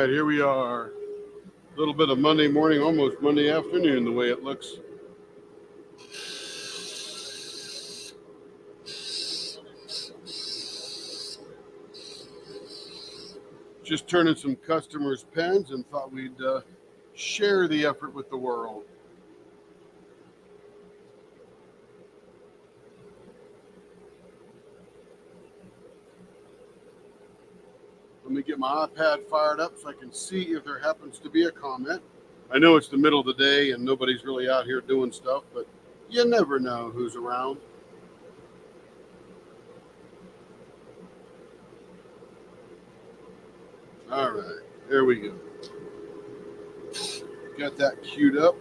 right, here we are. A little bit of Monday morning, almost Monday afternoon, the way it looks. Just turning some customers' pens and thought we'd share the effort with the world. Let me get my iPad fired up so I can see if there happens to be a comment. I know it's the middle of the day and nobody's really out here doing stuff, but you never know who's around. All right, there we go. Got that queued up.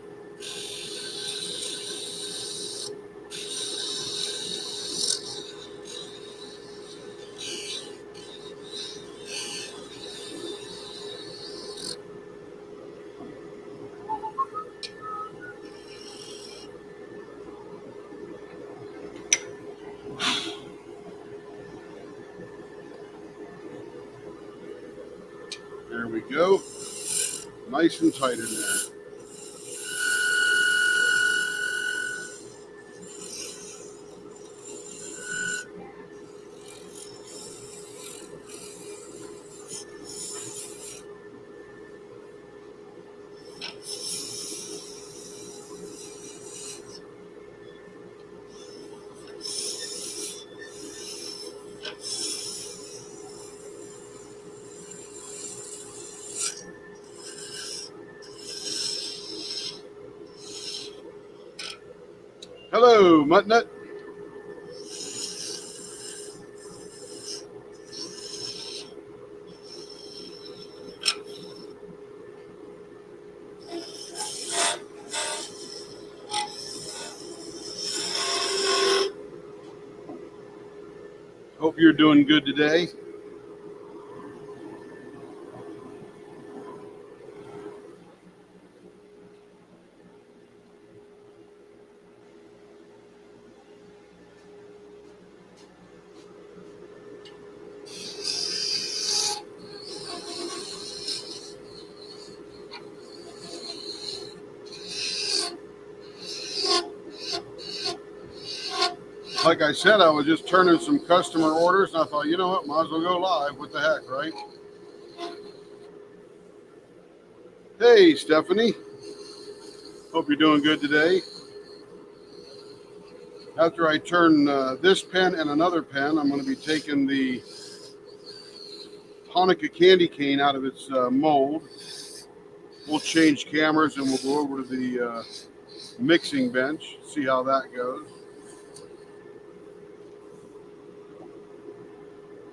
There we go. Nice and tight in there. Hello, Muttnut. Hope you're doing good today. Like I said, I was just turning some customer orders, and I thought, you know what, might as well go live. What the heck, right? Hey, Stephanie. Hope you're doing good today. After I turn this pen and another pen, I'm going to be taking the Hanukkah candy cane out of its mold. We'll change cameras and we'll go over to the mixing bench, see how that goes.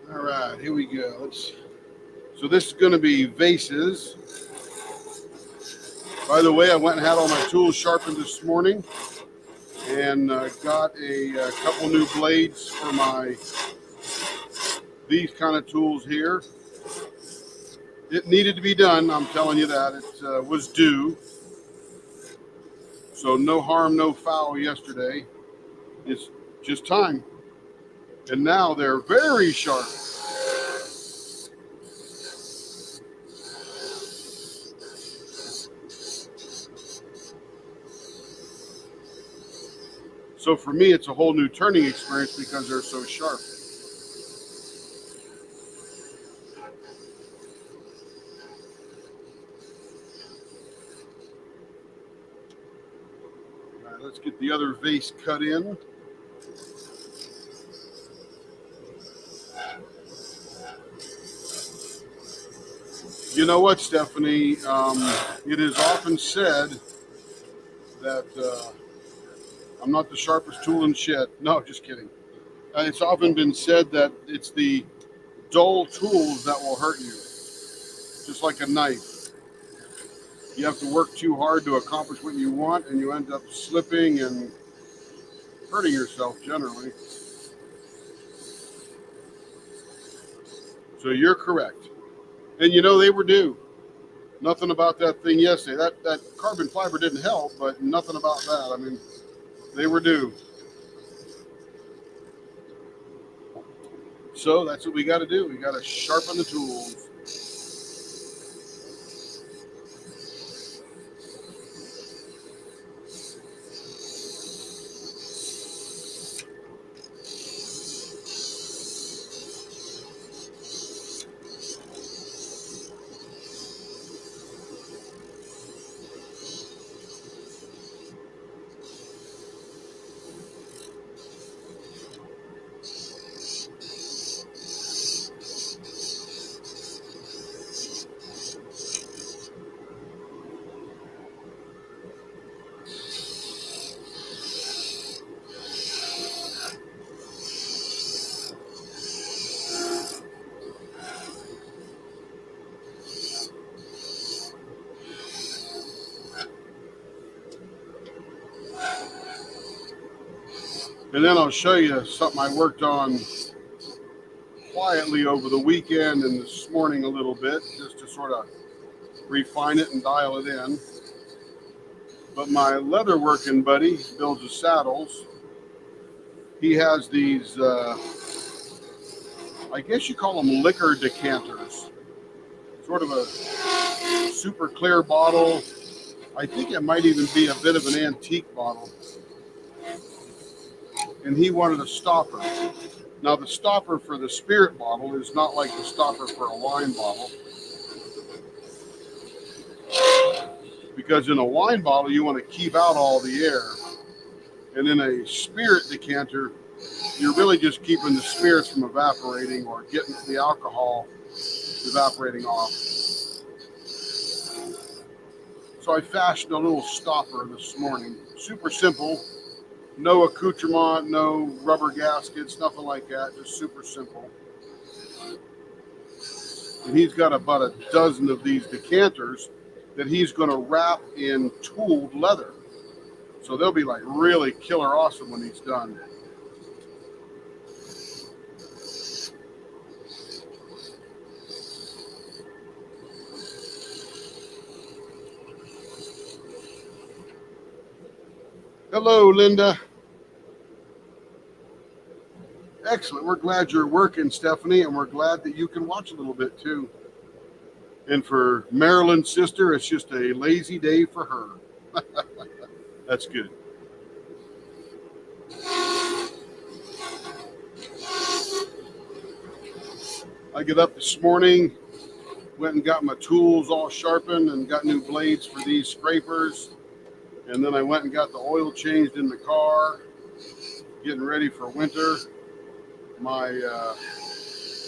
All right, here we go. So this is going to be vases. By the way, I went and had all my tools sharpened this morning and got a couple new blades for these kind of tools here. It needed to be done, I'm telling you that. It was due. So no harm, no foul yesterday. It's just time. And now they're very sharp. So for me, it's a whole new turning experience because they're so sharp. All right, let's get the other vase cut in. You know what, Stephanie? It is often said that I'm not the sharpest tool in the shed. No, just kidding. It's often been said that it's the dull tools that will hurt you, just like a knife. You have to work too hard to accomplish what you want, and you end up slipping and hurting yourself generally. So you're correct. And you know, they were due. Nothing about that thing yesterday. That carbon fiber didn't help, but nothing about that. I mean, they were due. So that's what we got to do. We got to sharpen the tools. And then I'll show you something I worked on quietly over the weekend and this morning a little bit, just to sort of refine it and dial it in. But my leather working buddy builds the saddles. He has these, I guess you call them liquor decanters. Sort of a super clear bottle. I think it might even be a bit of an antique bottle. And he wanted a stopper. Now the stopper for the spirit bottle is not like the stopper for a wine bottle. Because in a wine bottle, you want to keep out all the air. And in a spirit decanter, you're really just keeping the spirits from evaporating or getting the alcohol evaporating off. So I fashioned a little stopper this morning. Super simple. No accoutrement, no rubber gaskets, nothing like that. Just super simple. And he's got about a dozen of these decanters that he's going to wrap in tooled leather. So they'll be like really killer awesome when he's done. Hello, Linda. Excellent. We're glad you're working, Stephanie, and we're glad that you can watch a little bit too. And for Marilyn's sister, it's just a lazy day for her. That's good. I get up this morning, went and got my tools all sharpened and got new blades for these scrapers. And then I went and got the oil changed in the car, getting ready for winter. My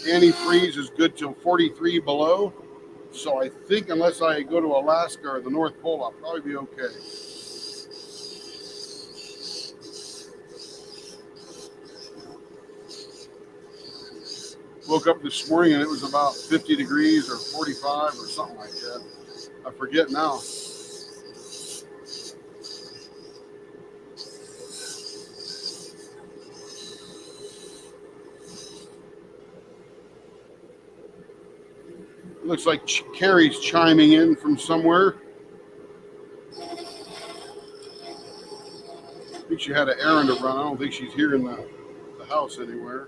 antifreeze is good till 43 below. So I think unless I go to Alaska or the North Pole, I'll probably be okay. Woke up this morning and it was about 50 degrees or 45 or something like that. I forget now. Looks like Carrie's chiming in from somewhere. I think she had an errand to run. I don't think she's here in the house anywhere.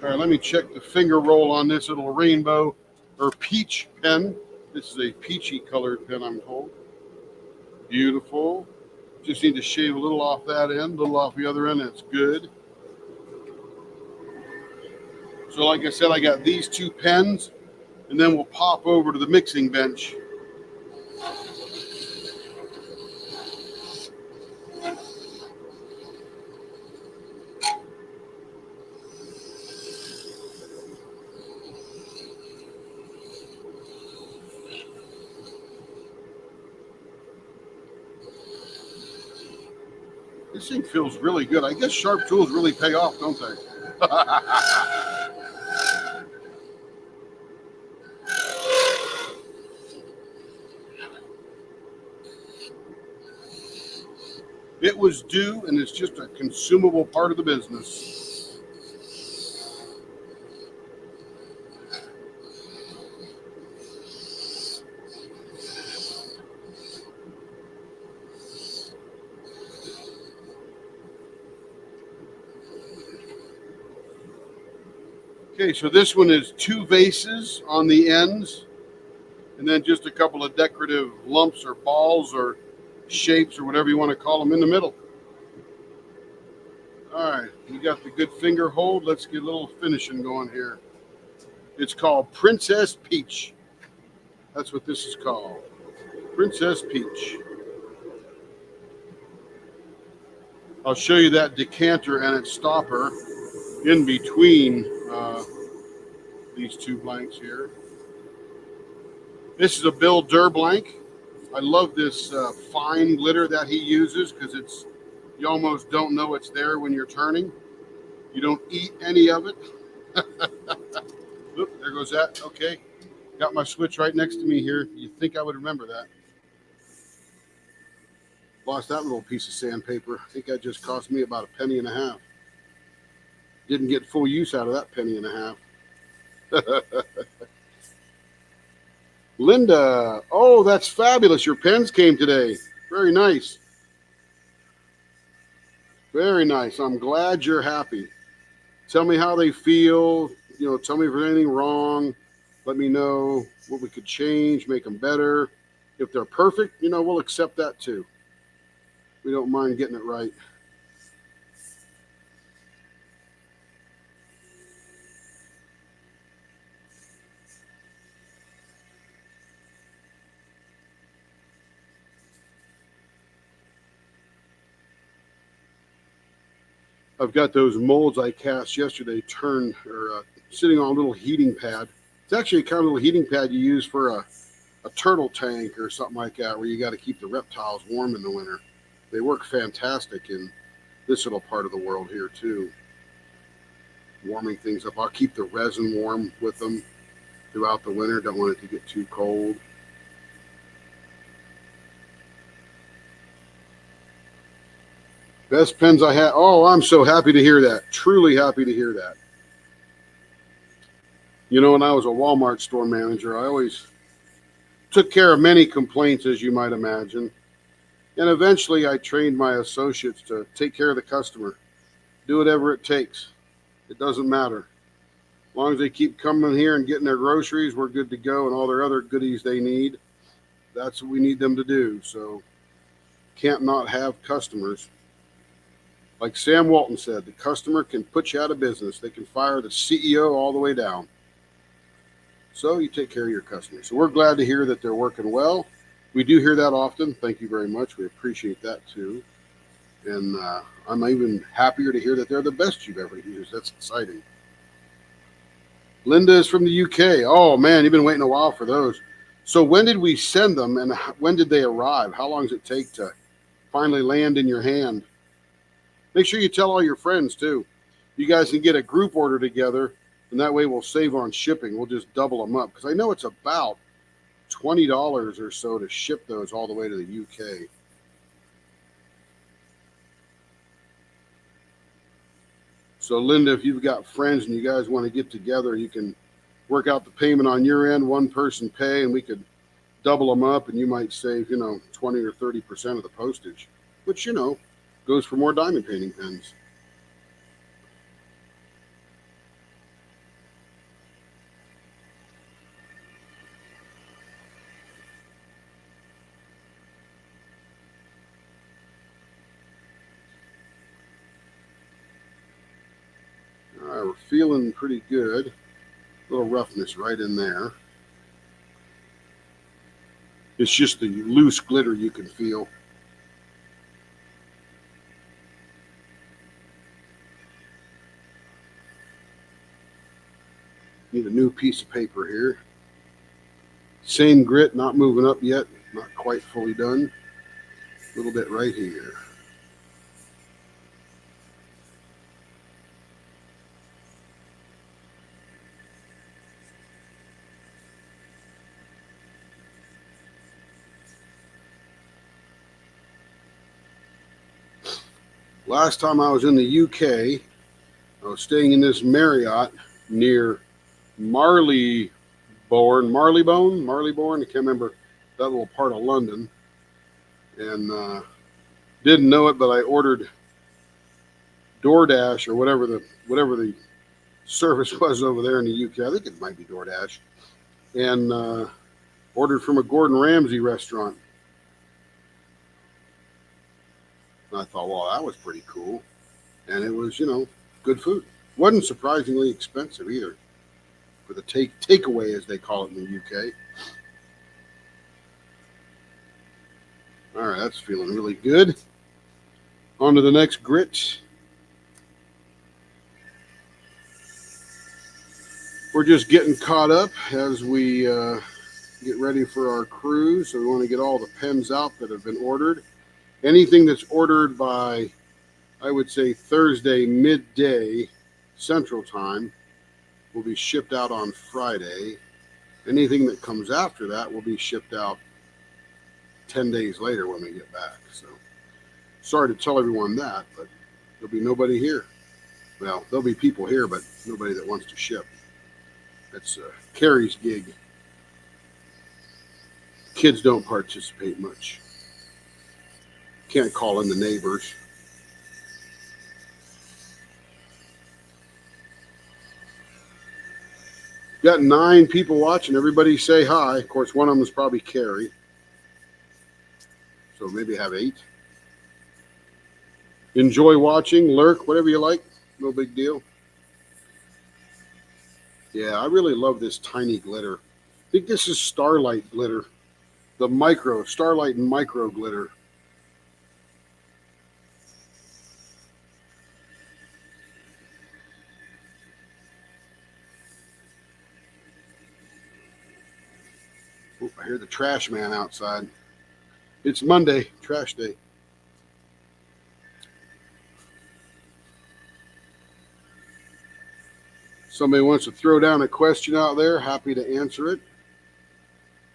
All right, let me check the finger roll on this little rainbow or peach pen. This is a peachy colored pen, I'm told. Beautiful. Just need to shave a little off that end, a little off the other end. That's good. So like I said, I got these two pens, and then we'll pop over to the mixing bench. This thing feels really good. I guess sharp tools really pay off, don't they? It was due, and it's just a consumable part of the business. Okay, so this one is 2 vases on the ends, and then just a couple of decorative lumps or balls or shapes or whatever you want to call them in the middle. All right, you got the good finger hold. Let's get a little finishing going here. It's called Princess Peach. That's what this is called. Princess Peach. I'll show you that decanter and its stopper in between these two blanks here. This is a Bill Durr blank. I love this fine glitter that he uses because you almost don't know it's there when you're turning. You don't eat any of it. Oop, there goes that. Okay, got my switch right next to me here. You'd think I would remember that. Lost that little piece of sandpaper. I think that just cost me about a penny and a half. Didn't get full use out of that penny and a half. Linda, oh, that's fabulous. Your pens came today. Very nice. Very nice. I'm glad you're happy. Tell me how they feel. Tell me if there's anything wrong. Let me know what we could change, make them better. If they're perfect, we'll accept that too. We don't mind getting it right. I've got those molds I cast yesterday sitting on a little heating pad. It's actually a kind of little heating pad you use for a turtle tank or something like that, where you got to keep the reptiles warm in the winter. They work fantastic in this little part of the world here too, warming things up. I'll keep the resin warm with them throughout the winter. Don't want it to get too cold. Best pens I had. Oh, I'm so happy to hear that. Truly happy to hear that. When I was a Walmart store manager, I always took care of many complaints, as you might imagine. And eventually I trained my associates to take care of the customer. Do whatever it takes. It doesn't matter. As long as they keep coming here and getting their groceries, we're good to go, and all their other goodies they need. That's what we need them to do. So can't not have customers. Like Sam Walton said, the customer can put you out of business. They can fire the CEO all the way down. So you take care of your customers. So we're glad to hear that they're working well. We do hear that often. Thank you very much. We appreciate that too. And I'm even happier to hear that they're the best you've ever used. That's exciting. Linda is from the UK. Oh man, you've been waiting a while for those. So when did we send them, and when did they arrive? How long does it take to finally land in your hand? Make sure you tell all your friends too. You guys can get a group order together, and that way we'll save on shipping. We'll just double them up, because I know it's about $20 or so to ship those all the way to the UK. So Linda, if you've got friends and you guys want to get together, you can work out the payment on your end, one person pay, and we could double them up, and you might save 20 or 30% of the postage, which goes for more diamond painting pens. All right, we're feeling pretty good. A little roughness right in there. It's just the loose glitter you can feel. Need a new piece of paper here. Same grit, not moving up yet, not quite fully done. A little bit right here. Last time I was in the UK, I was staying in this Marriott near Marylebone. I can't remember that little part of London. And didn't know it, but I ordered DoorDash, or whatever the service was over there in the UK. I think it might be DoorDash. And ordered from a Gordon Ramsay restaurant. And I thought, well, that was pretty cool. And it was, good food. Wasn't surprisingly expensive either, for the takeaway, as they call it in the UK. All right, that's feeling really good. On to the next grit. We're just getting caught up as we get ready for our cruise. So we want to get all the pens out that have been ordered. Anything that's ordered by, I would say, Thursday midday Central Time will be shipped out on Friday. Anything that comes after that will be shipped out 10 days later when we get back. So sorry to tell everyone that, but there'll be nobody here. Well, there'll be people here, but nobody that wants to ship. That's Carrie's gig. Kids don't participate much. Can't call in the neighbors. Got 9 people watching. Everybody say hi. Of course, one of them is probably Carrie. So maybe have 8. Enjoy watching, lurk, whatever you like. No big deal. Yeah, I really love this tiny glitter. I think this is Starlight glitter. The micro, Starlight and micro glitter. Oh, I hear the trash man outside. It's Monday, trash day. Somebody wants to throw down a question out there, happy to answer it.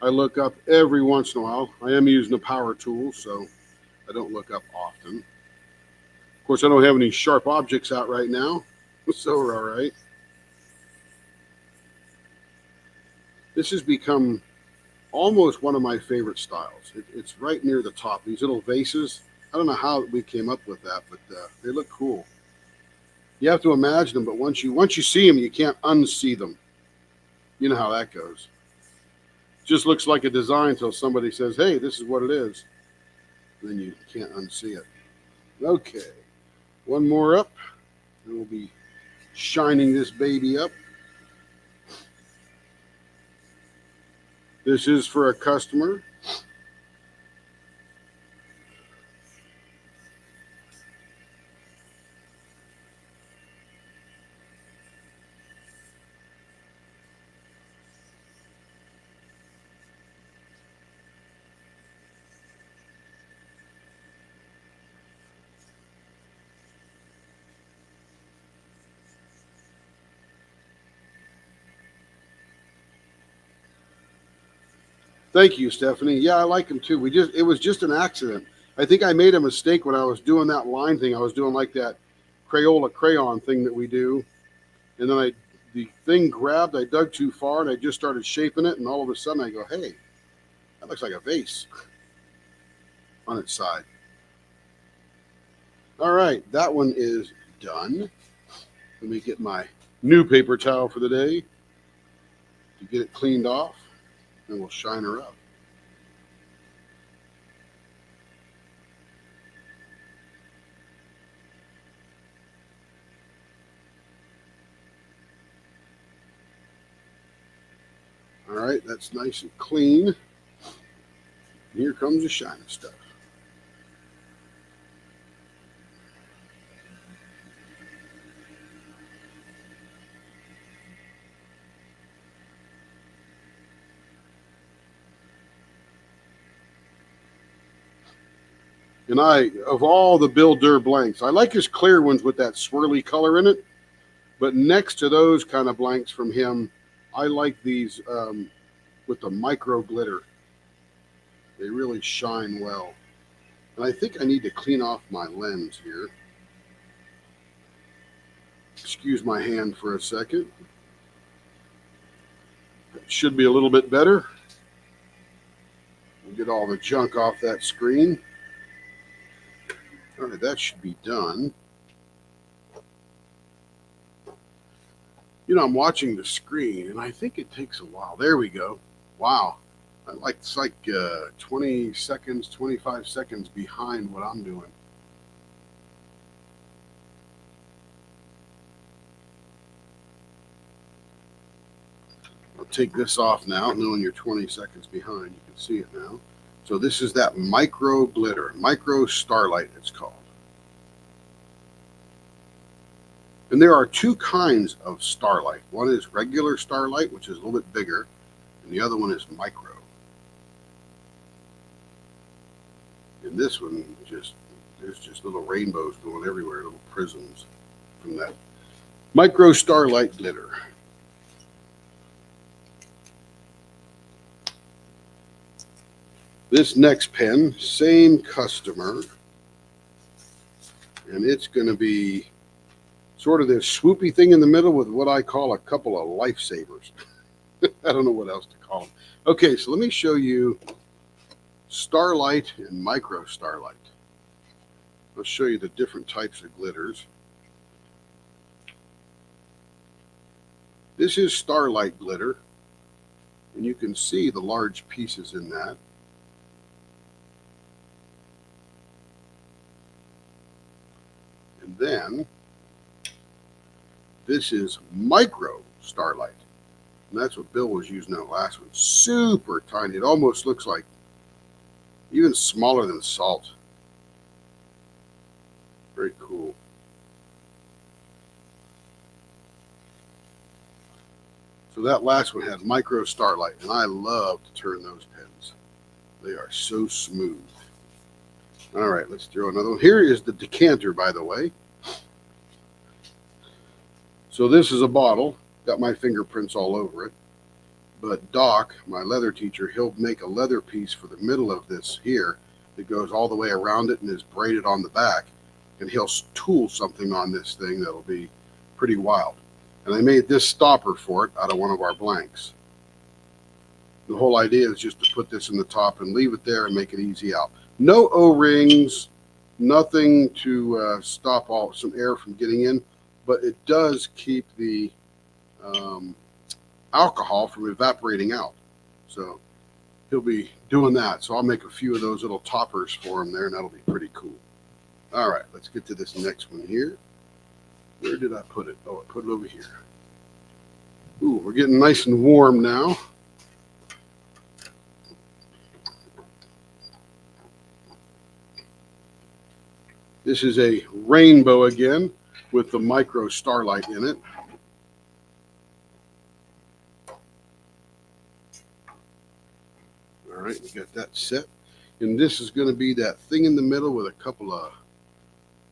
I look up every once in a while. I am using a power tool, so I don't look up often. Of course, I don't have any sharp objects out right now, so we're all right. This has become almost one of my favorite styles. It's right near the top. These little vases. I don't know how we came up with that, but they look cool. You have to imagine them, but once you see them, you can't unsee them. You know how that goes. Just looks like a design until somebody says, hey, this is what it is. And then you can't unsee it. Okay, one more up, and we'll be shining this baby up. This is for a customer. Thank you, Stephanie. Yeah, I like them too. It was just an accident. I think I made a mistake when I was doing that line thing. I was doing like that Crayola crayon thing that we do. And then the thing grabbed, I dug too far and I just started shaping it. And all of a sudden I go, hey, that looks like a vase on its side. All right, that one is done. Let me get my new paper towel for the day to get it cleaned off. And we'll shine her up. All right, that's nice and clean. And here comes the shiny stuff. And of all the Bill Durr blanks, I like his clear ones with that swirly color in it. But next to those kind of blanks from him, I like these with the micro glitter. They really shine well. And I think I need to clean off my lens here. Excuse my hand for a second. It should be a little bit better. We'll get all the junk off that screen. All right, that should be done. You know, I'm watching the screen, and I think it takes a while. There we go. Wow. It's like 20 seconds, 25 seconds behind what I'm doing. I'll take this off now, knowing you're 20 seconds behind. You can see it now. So this is that micro glitter, micro starlight it's called. And there are 2 kinds of starlight. One is regular starlight, which is a little bit bigger, and the other one is micro. And this one, there's just little rainbows going everywhere, little prisms from that micro starlight glitter. This next pen, same customer, and it's going to be sort of this swoopy thing in the middle with what I call a couple of lifesavers. I don't know what else to call them. Okay, so let me show you Starlight and Micro Starlight. I'll show you the different types of glitters. This is Starlight glitter, and you can see the large pieces in that. And then this is Micro Starlight, and that's what Bill was using that last one. Super tiny. It almost looks like even smaller than salt. Very cool. So that last one had Micro Starlight, and I love to turn those pens. They are so smooth. All right, let's throw another one. Here is the decanter, by the way. So this is a bottle, got my fingerprints all over it. But Doc, my leather teacher, he'll make a leather piece for the middle of this here that goes all the way around it and is braided on the back. And he'll tool something on this thing that'll be pretty wild. And I made this stopper for it out of one of our blanks. The whole idea is just to put this in the top and leave it there and make it easy out. No O-rings, nothing to stop some air from getting in, but it does keep the alcohol from evaporating out. So he'll be doing that. So I'll make a few of those little toppers for him there, and that'll be pretty cool. All right, let's get to this next one here. Where did I put it? Oh, I put it over here. Ooh, we're getting nice and warm now. This is a rainbow again with the Micro Starlight in it. All right, we got that set. And this is going to be that thing in the middle with a couple of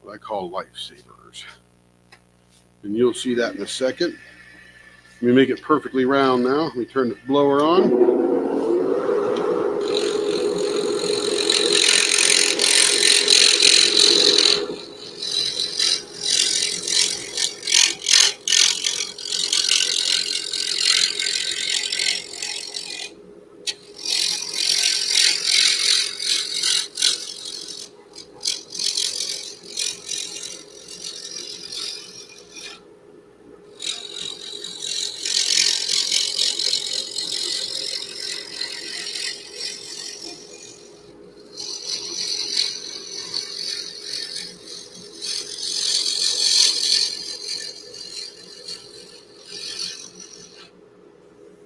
what I call lifesavers. And you'll see that in a second. Let me make it perfectly round now. Let me turn the blower on.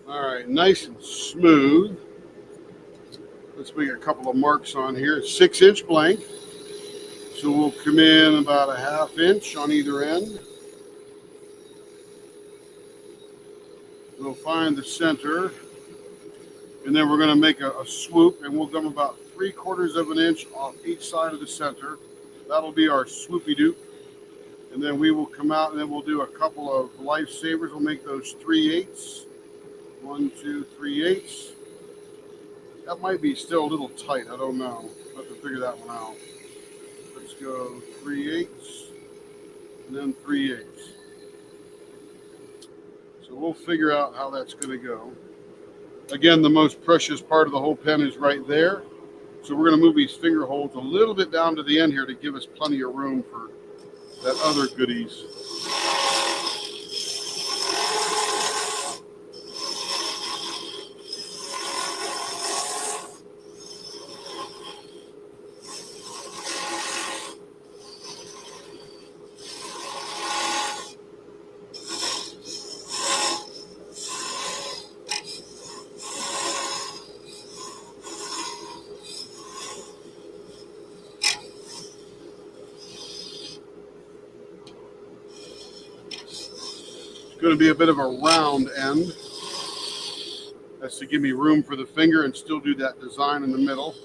All right, nice and smooth. Let's make a couple of marks on here. 6-inch blank. So we'll come in about a 1/2 inch on either end. We'll find the center. And then we're going to make a swoop, and we'll come about 3/4 of an inch off each side of the center. That'll be our swoopy doop. And then we will come out, and then we'll do a couple of lifesavers. We'll make those 3/8. 1, 2, 3/8. That might be still a little tight. I don't know. I'll have to figure that one out. Let's go 3/8 and then 3/8. So we'll figure out how that's going to go. Again, the most precious part of the whole pen is right there. So we're going to move these finger holds a little bit down to the end here to give us plenty of room for that other goodies. Going to be a bit of a round end. That's to give me room for the finger and still do that design in the middle.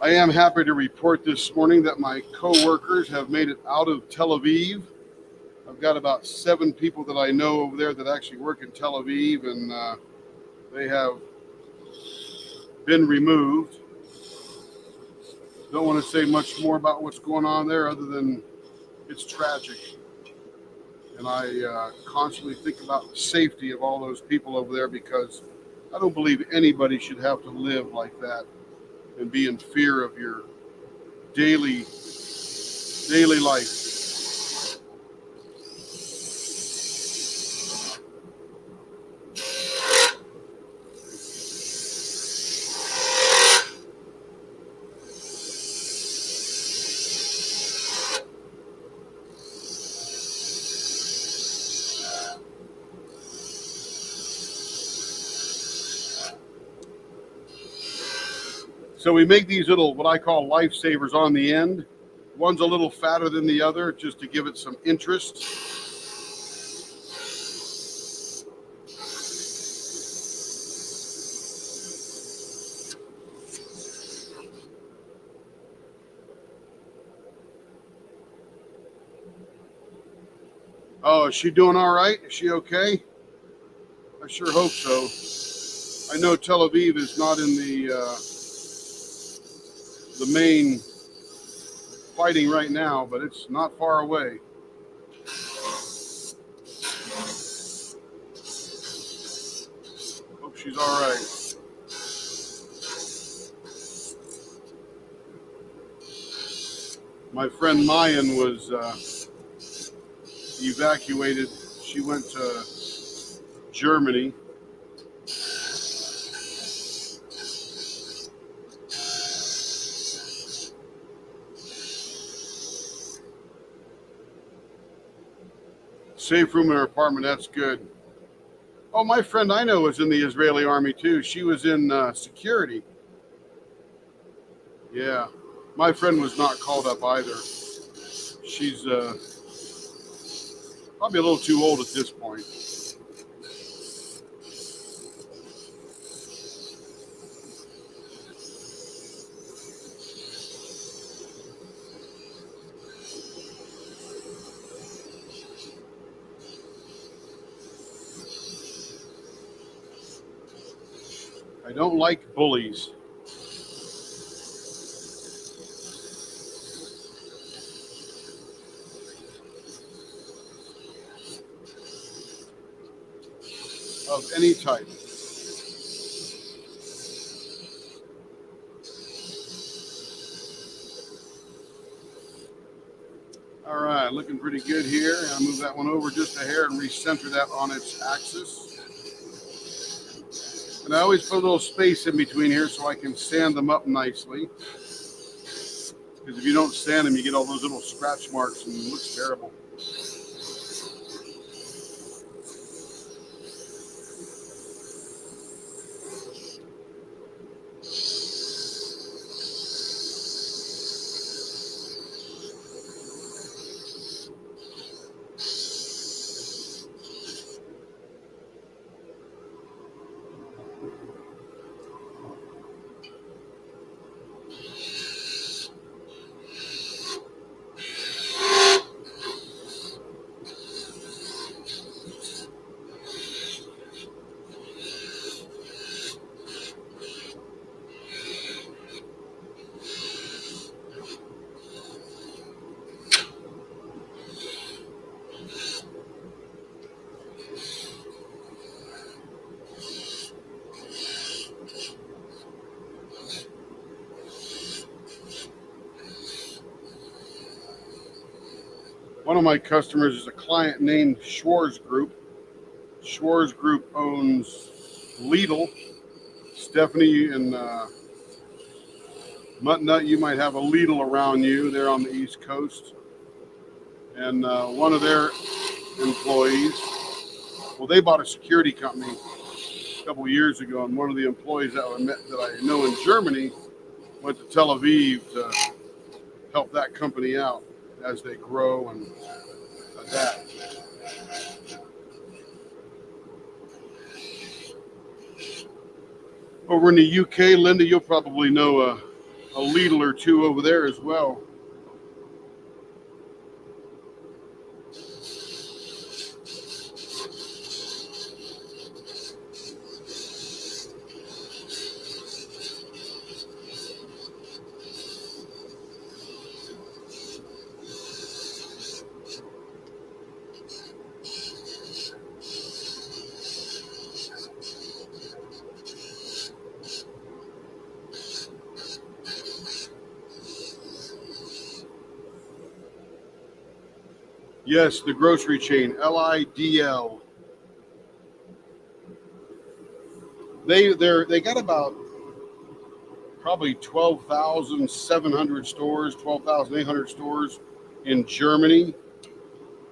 I am happy to report this morning that my co-workers have made it out of Tel Aviv. I've got about 7 people that I know over there that actually work in Tel Aviv, and they have been removed. Don't want to say much more about what's going on there other than it's tragic. And I constantly think about the safety of all those people over there, because I don't believe anybody should have to live like that and be in fear of your daily life. So we make these little, what I call lifesavers on the end. One's a little fatter than the other, just to give it some interest. Oh, is she doing all right? Is she okay? I sure hope so. I know Tel Aviv is not in the main fighting right now, but it's not far away. Hope she's all right. My friend Mayan was evacuated. She went to Germany. Safe room in her apartment, that's good. Oh, my friend I know was in the Israeli army too. She was in security. Yeah, my friend was not called up either. She's probably a little too old at this point. I don't like bullies. Of any type. All right, looking pretty good here. I'll move that one over just a hair and recenter that on its axis. And I always put a little space in between here so I can sand them up nicely. Because if you don't sand them, you get all those little scratch marks and it looks terrible. One of my customers is a client named Schwarz Group. Schwarz Group owns Lidl. Stephanie and Muttnut, you might have a Lidl around you. They're on the East Coast. And one of their employees, well, they bought a security company a couple of years ago, and one of the employees that I know in Germany went to Tel Aviv to help that company out as they grow and adapt. Over in the UK, Linda, you'll probably know a Lidl or two over there as well. Yes, the grocery chain, Lidl. They got about probably 12,700 stores, 12,800 stores in Germany,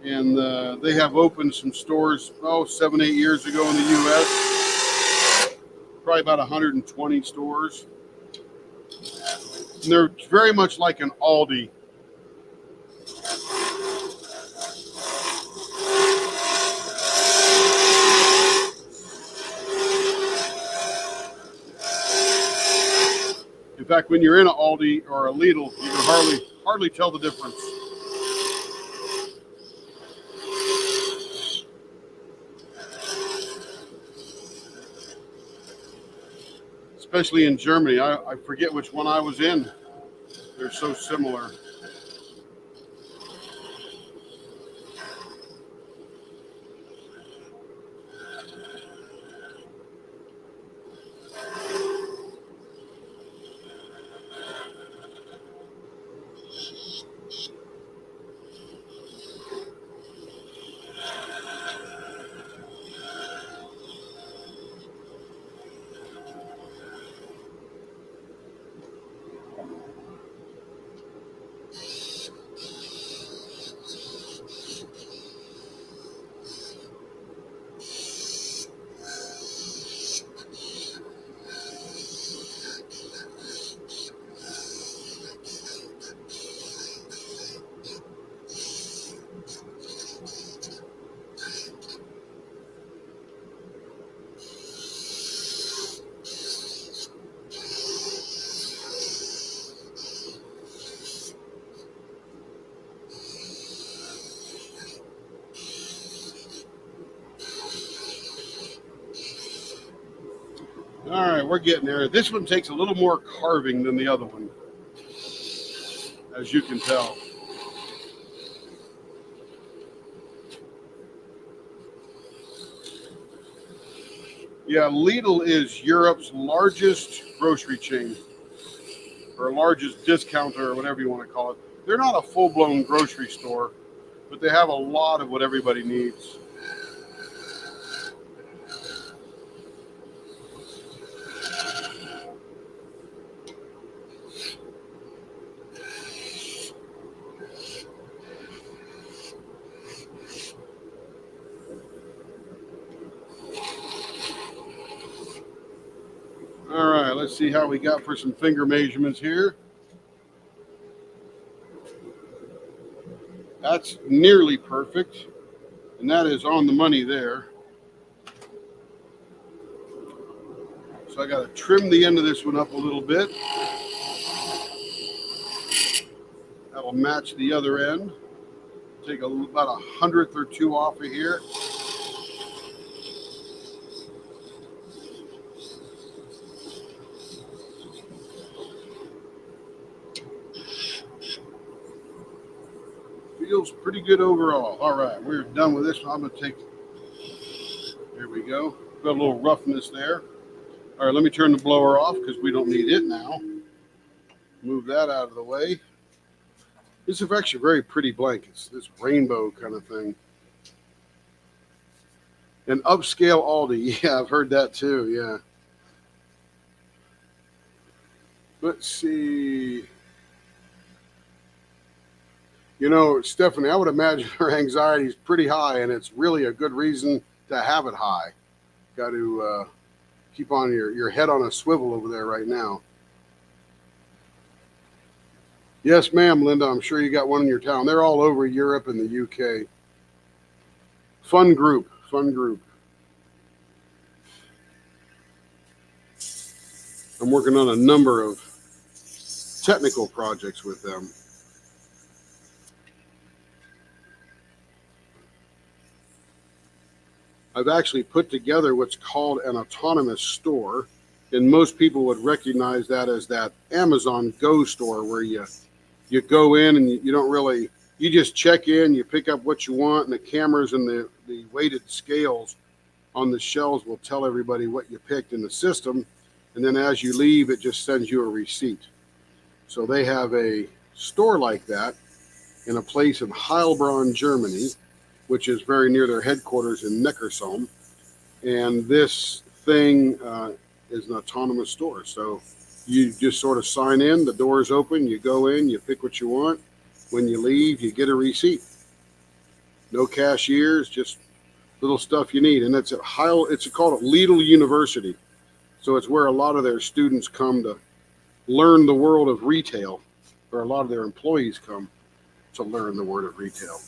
and they have opened some stores 7-8 years ago in the U.S. Probably about 120 stores. And they're very much like an Aldi. In fact, when you're in an Aldi or a Lidl, you can hardly tell the difference. Especially in Germany. I forget which one I was in. They're so similar. All right, we're getting there. This one takes a little more carving than the other one, as you can tell. Yeah, Lidl is Europe's largest grocery chain, or largest discounter, or whatever you want to call it. They're not a full-blown grocery store, but they have a lot of what everybody needs. All right, let's see how we got for some finger measurements here. That's nearly perfect, and that is on the money there. So I got to trim the end of this one up a little bit. That'll match the other end. Take about 1/100th or 2 off of here. Feels pretty good overall. All right, we're done with this one. I'm going to take, there we go. Got a little roughness there. All right, let me turn the blower off because we don't need it now. Move that out of the way. This is actually very pretty blankets, this rainbow kind of thing. An upscale Aldi. Yeah, I've heard that too, yeah. Let's see. You know, Stephanie, I would imagine her anxiety is pretty high, and it's really a good reason to have it high. Got to keep on your head on a swivel over there right now. Yes, ma'am, Linda. I'm sure you got one in your town. They're all over Europe and the UK. Fun group. I'm working on a number of technical projects with them. I've actually put together what's called an autonomous store, and most people would recognize that as that Amazon Go store where you go in and you don't really, you just check in, you pick up what you want, and the cameras and the weighted scales on the shelves will tell everybody what you picked in the system, and then as you leave, it just sends you a receipt. So they have a store like that in a place in Heilbronn, Germany, which is very near their headquarters in Neckarsulm. And this thing is an autonomous store. So you just sort of sign in, the doors open, you go in, you pick what you want. When you leave, you get a receipt. No cashiers, just little stuff you need. And it's called Lidl University. So it's where a lot of their students come to learn the world of retail, or a lot of their employees come to learn the word of retail.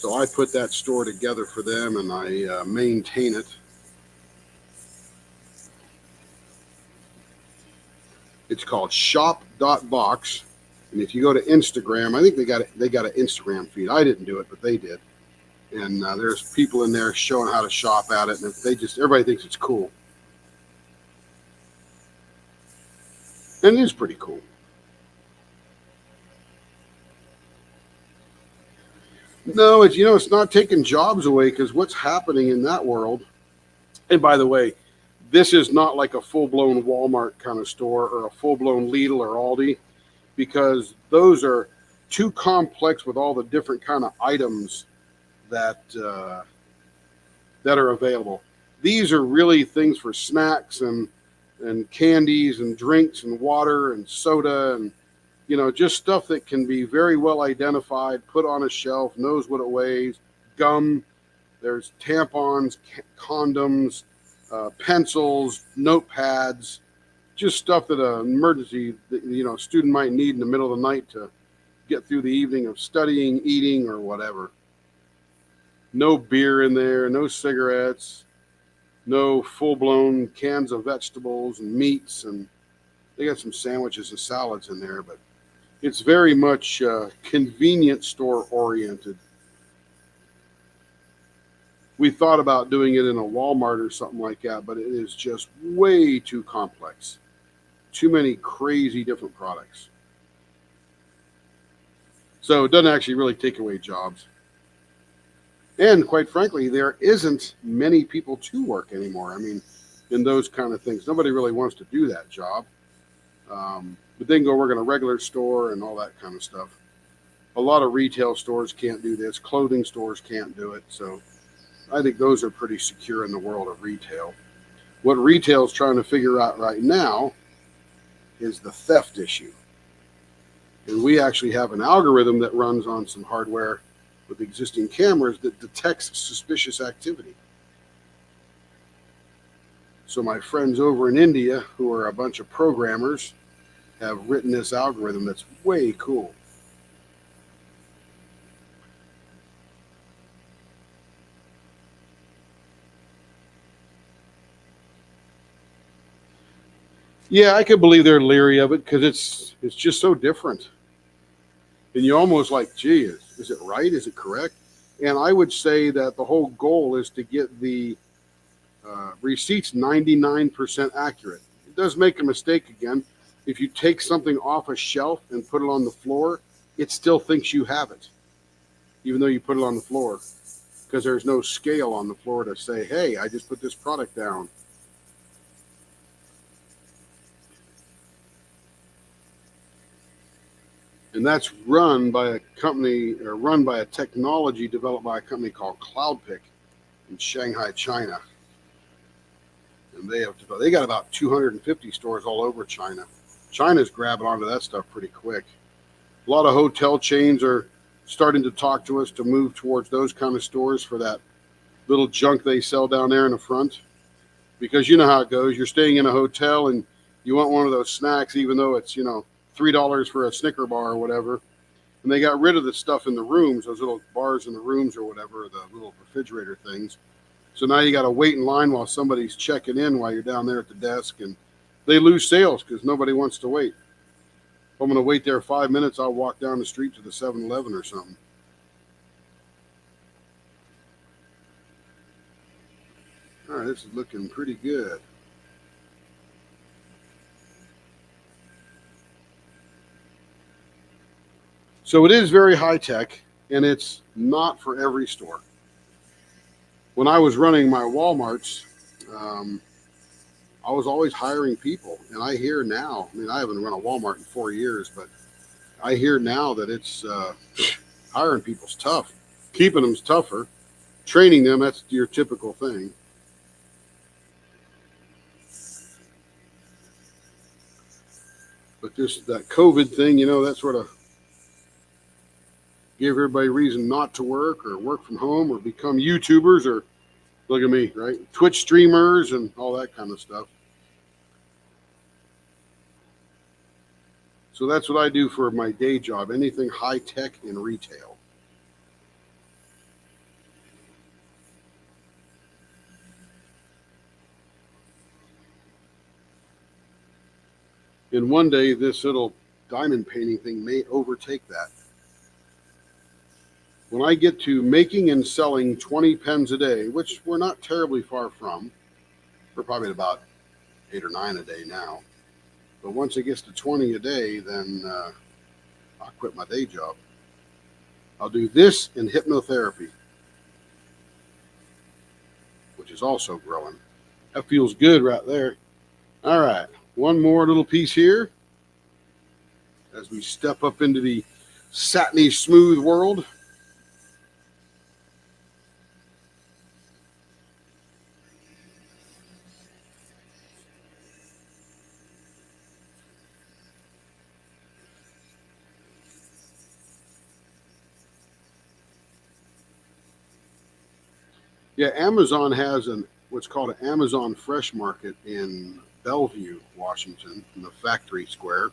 So I put that store together for them, and I maintain it. It's called shop.box. And if you go to Instagram, I think they got an Instagram feed. I didn't do it, but they did. And there's people in there showing how to shop at it, and everybody thinks it's cool. And it is pretty cool. No, it's not taking jobs away, because what's happening in that world, and by the way, this is not like a full-blown Walmart kind of store or a full-blown Lidl or Aldi, because those are too complex with all the different kind of items that are available. These are really things for snacks and candies and drinks and water and soda and just stuff that can be very well identified, put on a shelf, knows what it weighs. Gum, there's tampons, condoms, pencils, notepads, just stuff that an emergency student might need in the middle of the night to get through the evening of studying, eating, or whatever. No beer in there, no cigarettes, no full-blown cans of vegetables and meats, and they got some sandwiches and salads in there, but it's very much convenience store oriented. We thought about doing it in a Walmart or something like that, but it is just way too complex. Too many crazy different products. So it doesn't actually really take away jobs. And quite frankly, there isn't many people to work anymore. I mean, in those kind of things, nobody really wants to do that job. But they can go work in a regular store and all that kind of stuff. A lot of retail stores can't do this. Clothing stores can't do it. So I think those are pretty secure in the world of retail. What retail is trying to figure out right now is the theft issue. And we actually have an algorithm that runs on some hardware with existing cameras that detects suspicious activity. So my friends over in India, who are a bunch of programmers, have written this algorithm that's way cool. Yeah, I could believe they're leery of it because it's just so different. And you almost like, gee, is it right? Is it correct? And I would say that the whole goal is to get the receipts 99% accurate. It does make a mistake again. If you take something off a shelf and put it on the floor, it still thinks you have it, even though you put it on the floor, because there's no scale on the floor to say, hey, I just put this product down. And that's run by a company, or run by a technology developed by a company called Cloudpick in Shanghai, China. And they got about 250 stores all over China. China's grabbing onto that stuff pretty quick. A lot of hotel chains are starting to talk to us to move towards those kind of stores for that little junk they sell down there in the front. Because you know how it goes. You're staying in a hotel and you want one of those snacks, even though it's, $3 for a Snicker bar or whatever. And they got rid of the stuff in the rooms, those little bars in the rooms or whatever, the little refrigerator things. So now you got to wait in line while somebody's checking in while you're down there at the desk, and they lose sales because nobody wants to wait. If I'm going to wait there 5 minutes, I'll walk down the street to the 7-Eleven or something. All right, this is looking pretty good. So it is very high tech, and it's not for every store. When I was running my Walmarts, um, I was always hiring people, and I hear now. I mean, I haven't run a Walmart in 4 years, but I hear now that it's hiring people's tough. Keeping them's tougher. Training them, that's your typical thing. But this that COVID thing, that sort of gave everybody reason not to work or work from home or become YouTubers or look at me, right? Twitch streamers and all that kind of stuff. So that's what I do for my day job, anything high tech in retail. And one day this little diamond painting thing may overtake that. When I get to making and selling 20 pens a day, which we're not terribly far from, we're probably at about 8 or 9 a day now. But once it gets to 20 a day, then I'll quit my day job. I'll do this in hypnotherapy, which is also growing. That feels good right there. All right, one more little piece here as we step up into the satiny smooth world. Yeah, Amazon has what's called an Amazon Fresh Market in Bellevue, Washington, in the Factory Square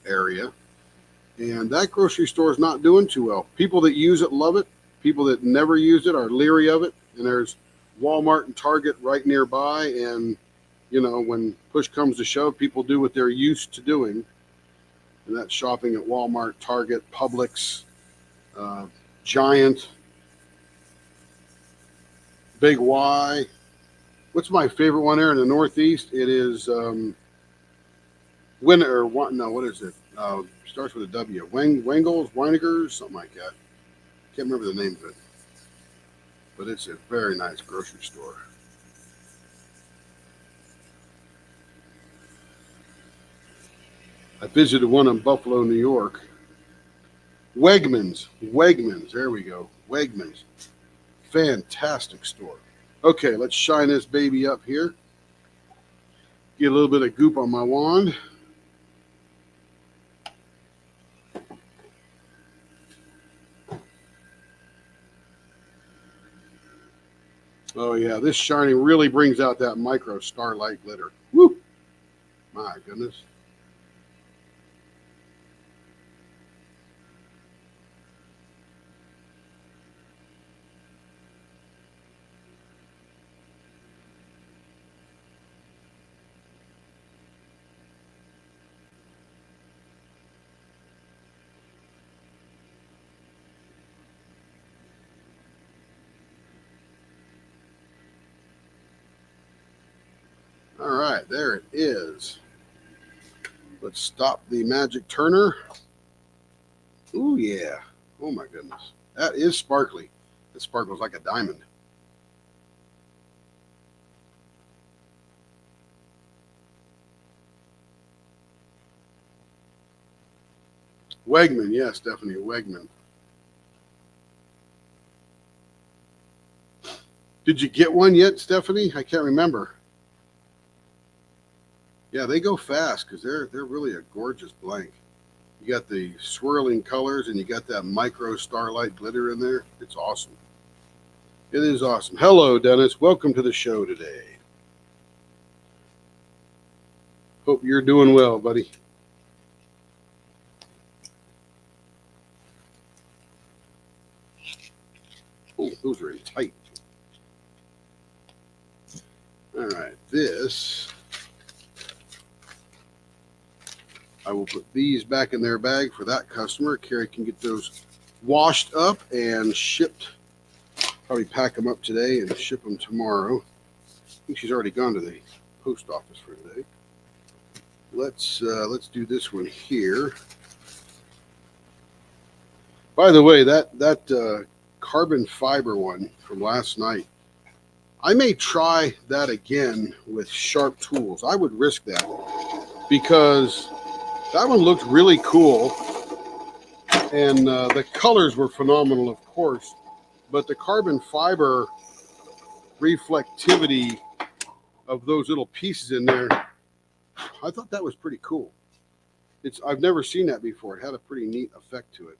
area. And that grocery store is not doing too well. People that use it love it. People that never use it are leery of it. And there's Walmart and Target right nearby. And, when push comes to shove, people do what they're used to doing. And that's shopping at Walmart, Target, Publix, Giant, Big Y. What's my favorite one there in the Northeast? It is what is it? Starts with a W. Wengels, Weinigers, something like that. Can't remember the name of it. But it's a very nice grocery store. I visited one in Buffalo, New York. Wegmans, there we go. Wegmans. Fantastic store. Okay, let's shine this baby up here. Get a little bit of goop on my wand. Oh yeah, this shining really brings out that micro starlight glitter. Woo! My goodness. All right, there it is. Let's stop the magic turner. Ooh, yeah. Oh, my goodness. That is sparkly. It sparkles like a diamond. Wegman, yes, definitely Wegman. Did you get one yet, Stephanie? I can't remember. Yeah, they go fast because they're really a gorgeous blank. You got the swirling colors and you got that micro starlight glitter in there. It's awesome. It is awesome. Hello, Dennis. Welcome to the show today. Hope you're doing well, buddy. Oh, those are tight. this. I will put these back in their bag for that customer. Carrie can get those washed up and shipped. Probably pack them up today and ship them tomorrow. I think she's already gone to the post office for today. Let's do this one here. By the way, that carbon fiber one from last night, I may try that again with sharp tools. I would risk that because that one looked really cool, and the colors were phenomenal, of course, but the carbon fiber reflectivity of those little pieces in there, I thought that was pretty cool. I've never seen that before. It had a pretty neat effect to it.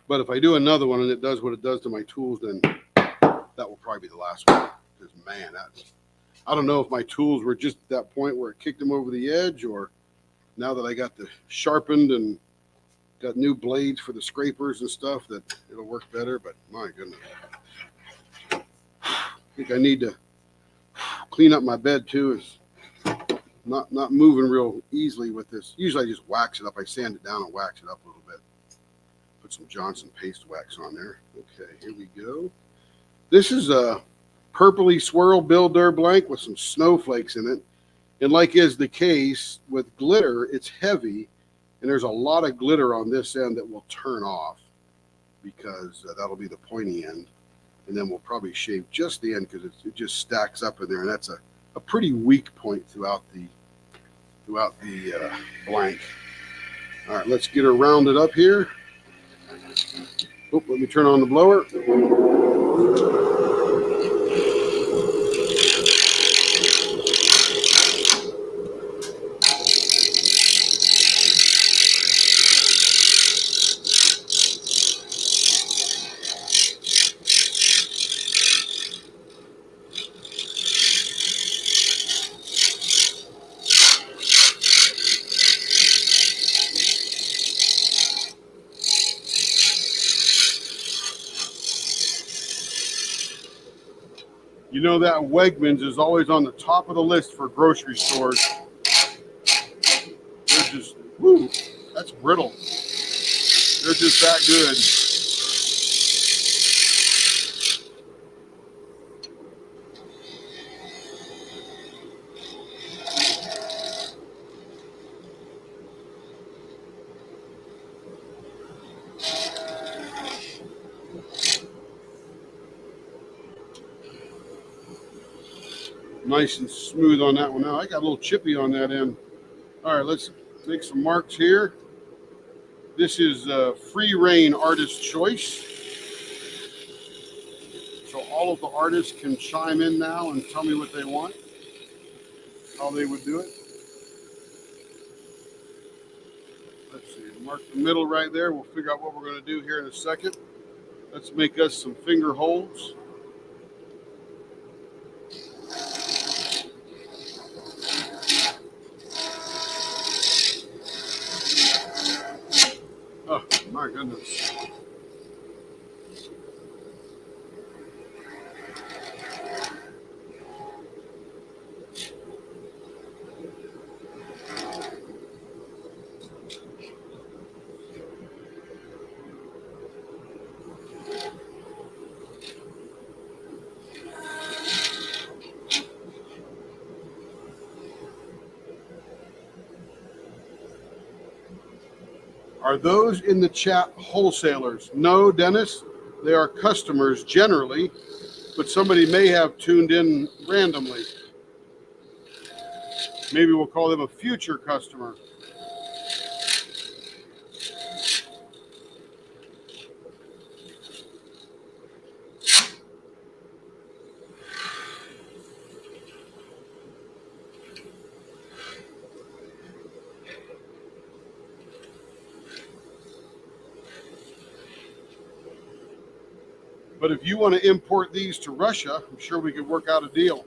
But if I do another one and it does what it does to my tools, then that will probably be the last one. Because, man, I don't know if my tools were just at that point where it kicked them over the edge, or now that I got the sharpened and got new blades for the scrapers and stuff, that it'll work better. But, my goodness. I think I need to clean up my bed, too. It's not moving real easily with this. Usually I just wax it up. I sand it down and wax it up a little bit. Put some Johnson paste wax on there. Okay, here we go. This is a purpley swirl Bill Durr blank with some snowflakes in it. And like is the case with glitter, it's heavy, and there's a lot of glitter on this end that will turn off because that'll be the pointy end. And then we'll probably shave just the end because it just stacks up in there, and that's a pretty weak point throughout the blank. All right, let's get her rounded up here. Oh, let me turn on the blower. You know that Wegmans is always on the top of the list for grocery stores. They're just, whoo, that's brittle. They're just that good. Nice and smooth on that one now. I got a little chippy on that end. All right, let's make some marks here. This is Free Reign Artist Choice. So all of the artists can chime in now and tell me what they want, how they would do it. Let's see, mark the middle right there. We'll figure out what we're going to do here in a second. Let's make us some finger holds. Oh, my goodness. Are those in the chat wholesalers? No, Dennis. They are customers generally, but somebody may have tuned in randomly. Maybe we'll call them a future customer. But if you want to import these to Russia, I'm sure we could work out a deal.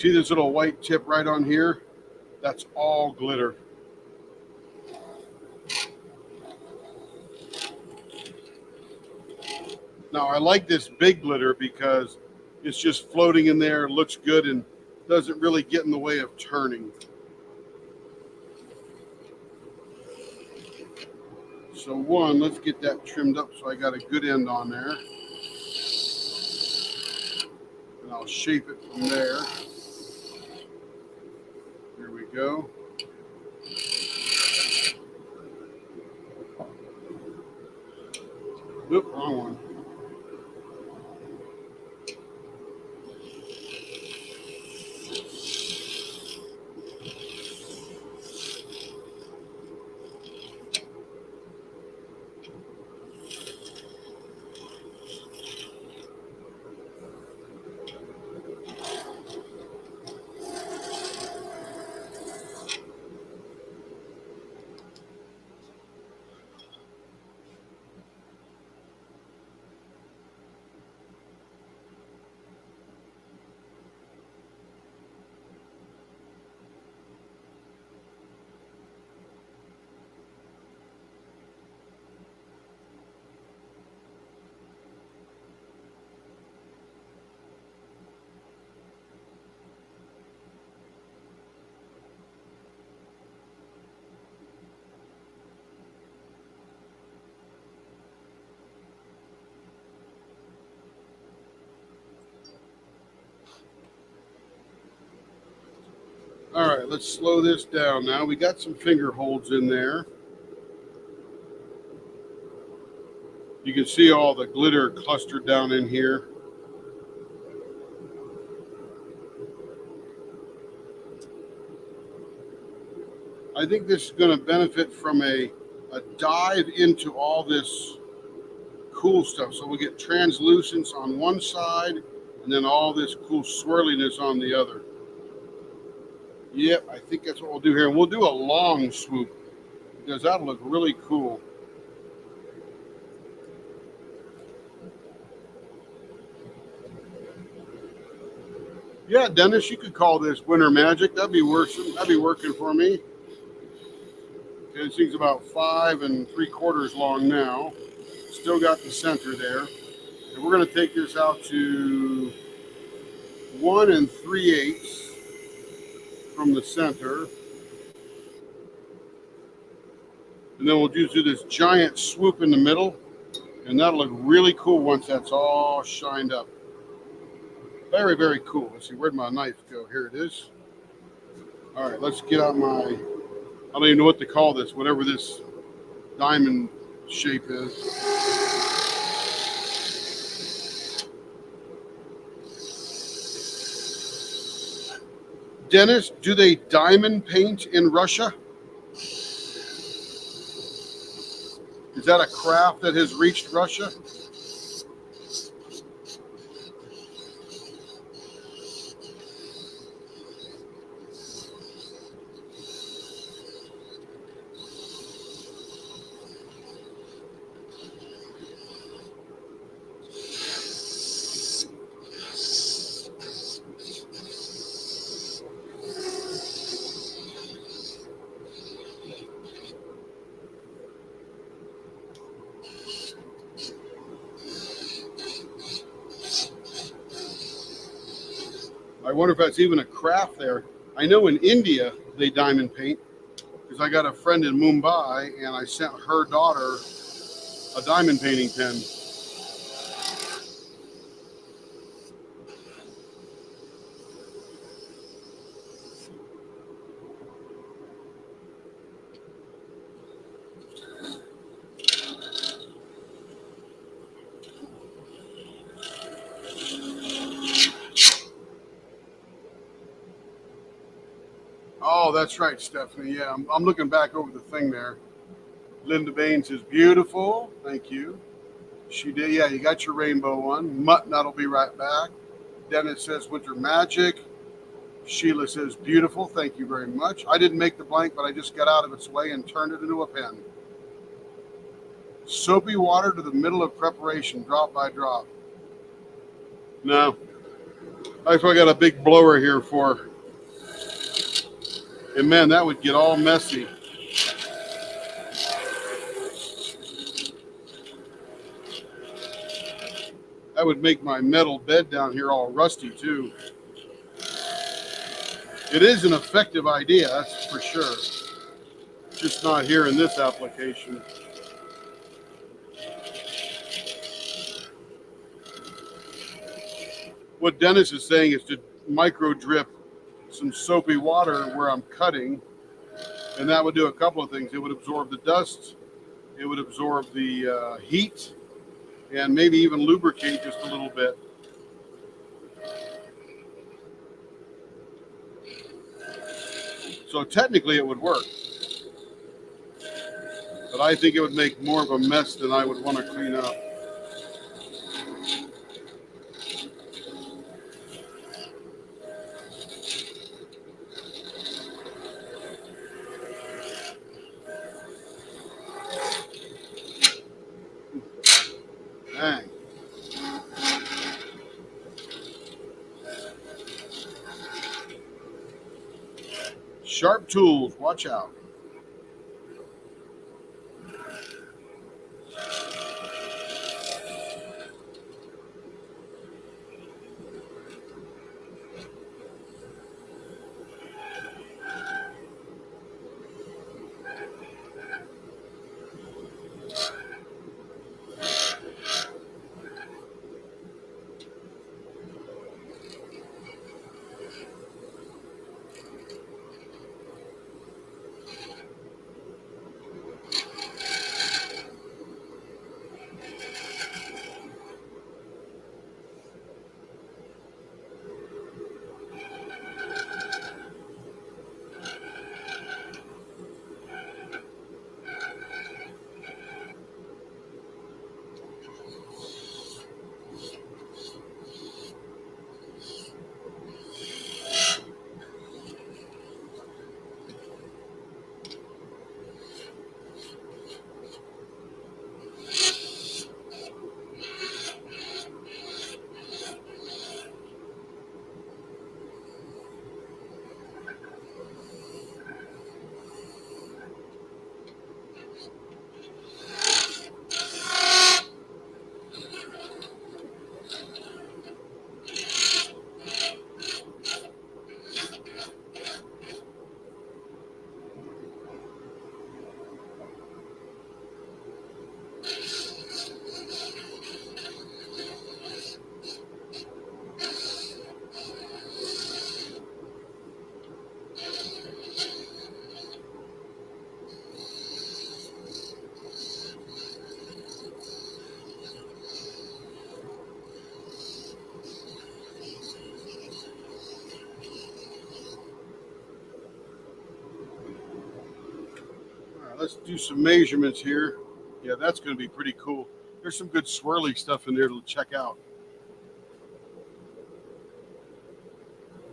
See this little white tip right on here? That's all glitter. Now I like this big glitter because it's just floating in there, looks good, and doesn't really get in the way of turning. So one, let's get that trimmed up so I got a good end on there. And I'll shape it from there. Here we go. Oop, wrong one. All right, let's slow this down now. We got some finger holds in there. You can see all the glitter clustered down in here. I think this is going to benefit from a dive into all this cool stuff. So we get translucence on one side and then all this cool swirliness on the other. Yep, I think that's what we'll do here. And we'll do a long swoop because that'll look really cool. Yeah, Dennis, you could call this winter magic. That'd be working for me. Okay, this thing's about 5 3/4 long now. Still got the center there. And we're going to take this out to 1 3/8 from the center. And then we'll just do this giant swoop in the middle. And that'll look really cool once that's all shined up. Very, very cool. Let's see, where'd my knife go? Here it is. All right, let's get out my, I don't even know what to call this, whatever this diamond shape is. Dennis, do they diamond paint in Russia? Is that a craft that has reached Russia? I wonder if that's even a craft there. I know in India they diamond paint because I got a friend in Mumbai and I sent her daughter a diamond painting pen. Oh, that's right, Stephanie. Yeah, I'm looking back over the thing there. Linda Baines is beautiful. Thank you. She did. Yeah, you got your rainbow one. Mutt Nut will be right back. Dennis says winter magic. Sheila says beautiful. Thank you very much. I didn't make the blank, but I just got out of its way and turned it into a pen. Soapy water to the middle of preparation, drop by drop. No. If I got a big blower here for, and man, that would get all messy. That would make my metal bed down here all rusty too. It is an effective idea, that's for sure. Just not here in this application. What Dennis is saying is to micro drip some soapy water where I'm cutting, and that would do a couple of things. It would absorb the dust, it would absorb the heat, and maybe even lubricate just a little bit. So technically it would work, but I think it would make more of a mess than I would want to clean up. Dang. Sharp tools, watch out. Let's do some measurements here. Yeah, that's going to be pretty cool. There's some good swirly stuff in there to check out.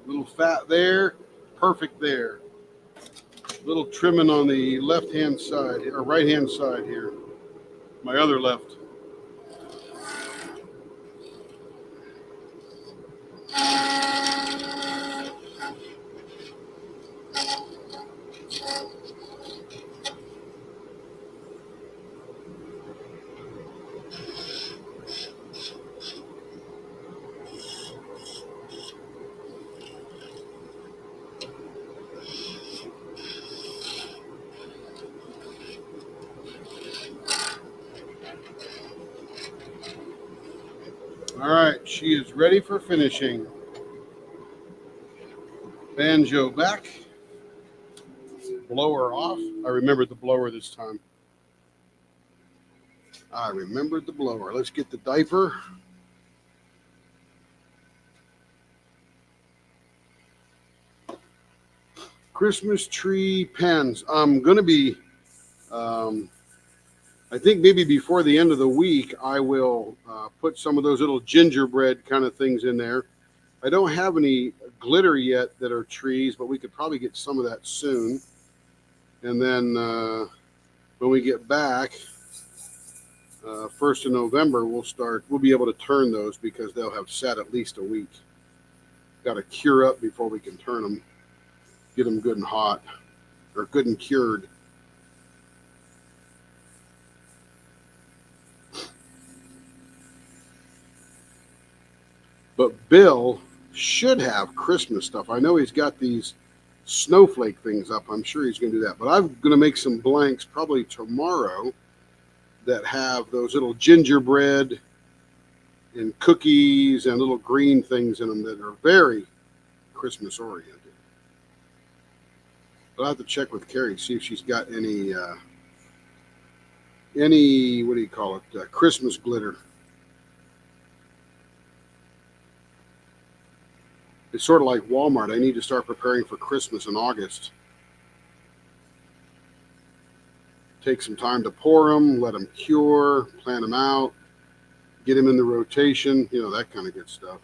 Little fat there, perfect there. Little trimming on the left-hand side, or right-hand side here. My other left. All right, she is ready for finishing. Banjo back. Blower off. I remembered the blower this time. I remembered the blower. Let's get the diaper. Christmas tree pens. I'm going to be, I think maybe before the end of the week, I will put some of those little gingerbread kind of things in there. I don't have any glitter yet that are trees, but we could probably get some of that soon. And then when we get back, 1st of November, we'll be able to turn those because they'll have sat at least a week. Got to cure up before we can turn them, get them good and hot, or good and cured. But Bill should have Christmas stuff. I know he's got these snowflake things up. I'm sure he's going to do that. But I'm going to make some blanks probably tomorrow that have those little gingerbread and cookies and little green things in them that are very Christmas oriented. But I'll have to check with Carrie, see if she's got any what do you call it, Christmas glitter. It's sort of like Walmart. I need to start preparing for Christmas in August. Take some time to pour them, let them cure, plan them out, get them in the rotation, you know, that kind of good stuff.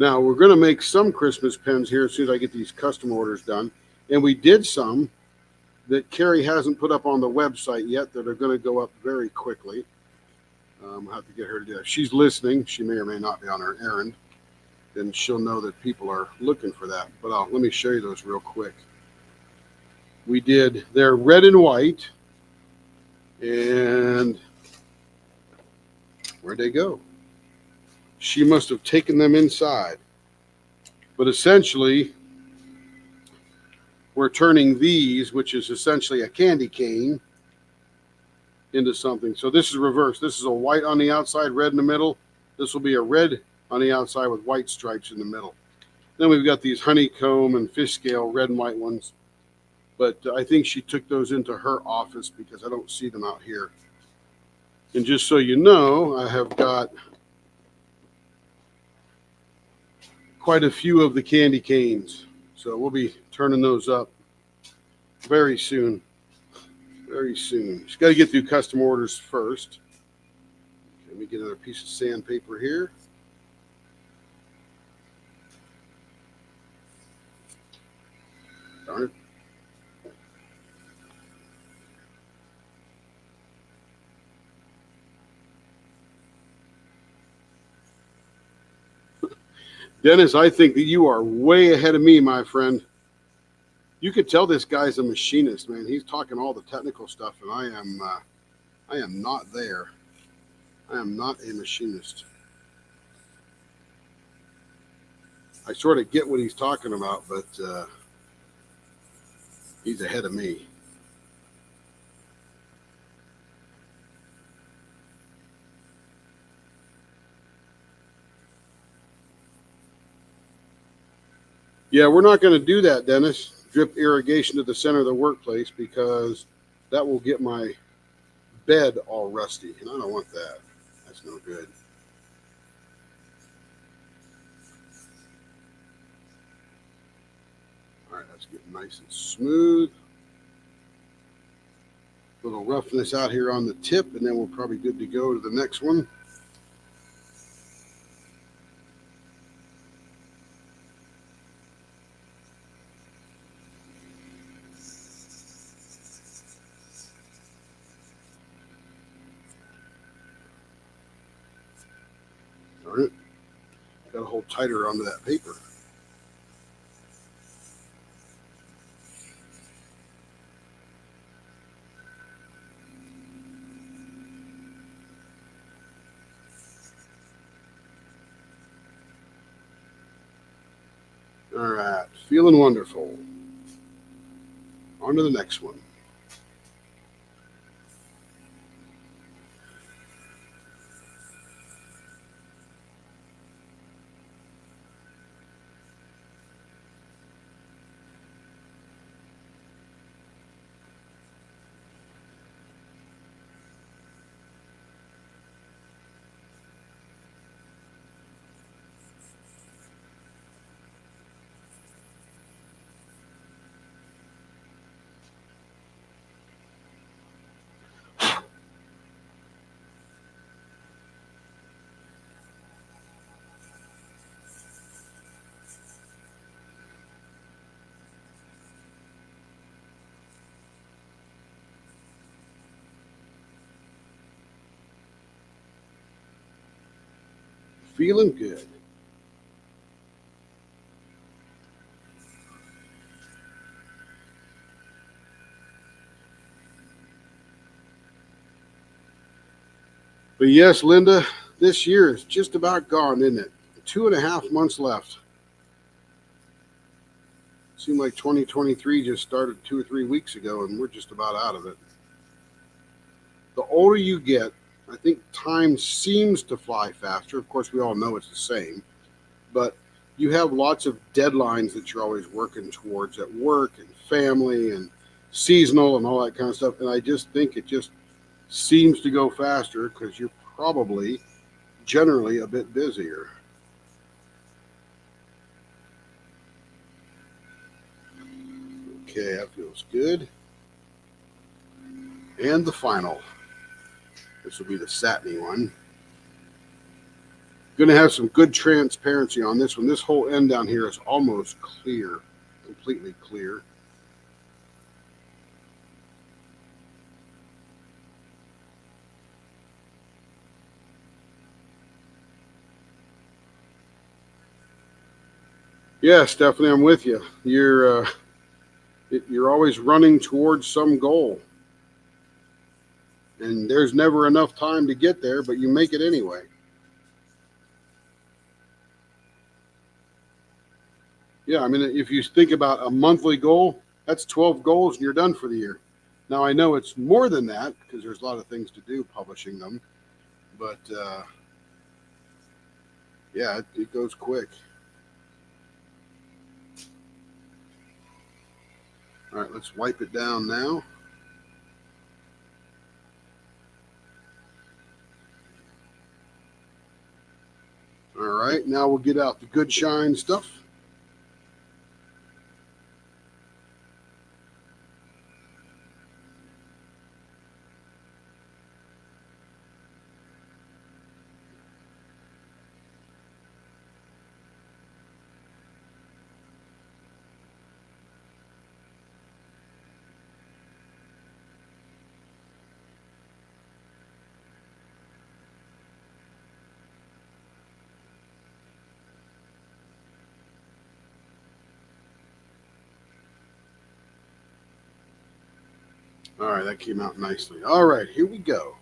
Now, we're going to make some Christmas pens here as soon as I get these custom orders done. And we did some that Carrie hasn't put up on the website yet that are going to go up very quickly. I'll have to get her to do that. If she's listening, she may or may not be on her errand. Then she'll know that people are looking for that. But let me show you those real quick. We did, they're red and white. And where'd they go? She must have taken them inside. But essentially, we're turning these, which is essentially a candy cane, into something. So this is reverse. This is a white on the outside, red in the middle. This will be a red on the outside with white stripes in the middle. Then we've got these honeycomb and fish scale red and white ones. But I think she took those into her office because I don't see them out here. And just so you know, I have got quite a few of the candy canes. So we'll be turning those up very soon. Very soon. Just got to get through custom orders first. Let me get another piece of sandpaper here. Darn it. Dennis, I think that you are way ahead of me, my friend. You could tell this guy's a machinist, man. He's talking all the technical stuff, and I am not there. I am not a machinist. I sort of get what he's talking about, but he's ahead of me. Yeah, we're not going to do that, Dennis. Drip irrigation to the center of the workplace because that will get my bed all rusty, and I don't want that. That's no good. All right, that's getting nice and smooth. A little roughness out here on the tip, and then we're probably good to go to the next one. All right, got to hold tighter onto that paper. All right, feeling wonderful. On to the next one. feeling good. But yes, Linda, this year is just about gone, isn't it? 2.5 months left. Seemed like 2023 just started 2 or 3 weeks ago, and we're just about out of it. The older you get, I think time seems to fly faster. Of course, we all know it's the same, but you have lots of deadlines that you're always working towards at work and family and seasonal and all that kind of stuff. And I just think it just seems to go faster because you're probably generally a bit busier. Okay, that feels good. And the final. This will be the satiny one. Going to have some good transparency on this one. This whole end down here is almost clear, completely clear. Yeah, Stephanie, I'm with you. You're always running towards some goal, and there's never enough time to get there, but you make it anyway. Yeah, I mean, if you think about a monthly goal, that's 12 goals and you're done for the year. Now, I know it's more than that because there's a lot of things to do publishing them, but yeah, it goes quick. All right, let's wipe it down now. All right, now we'll get out the good shine stuff. All right, that came out nicely. All right, here we go.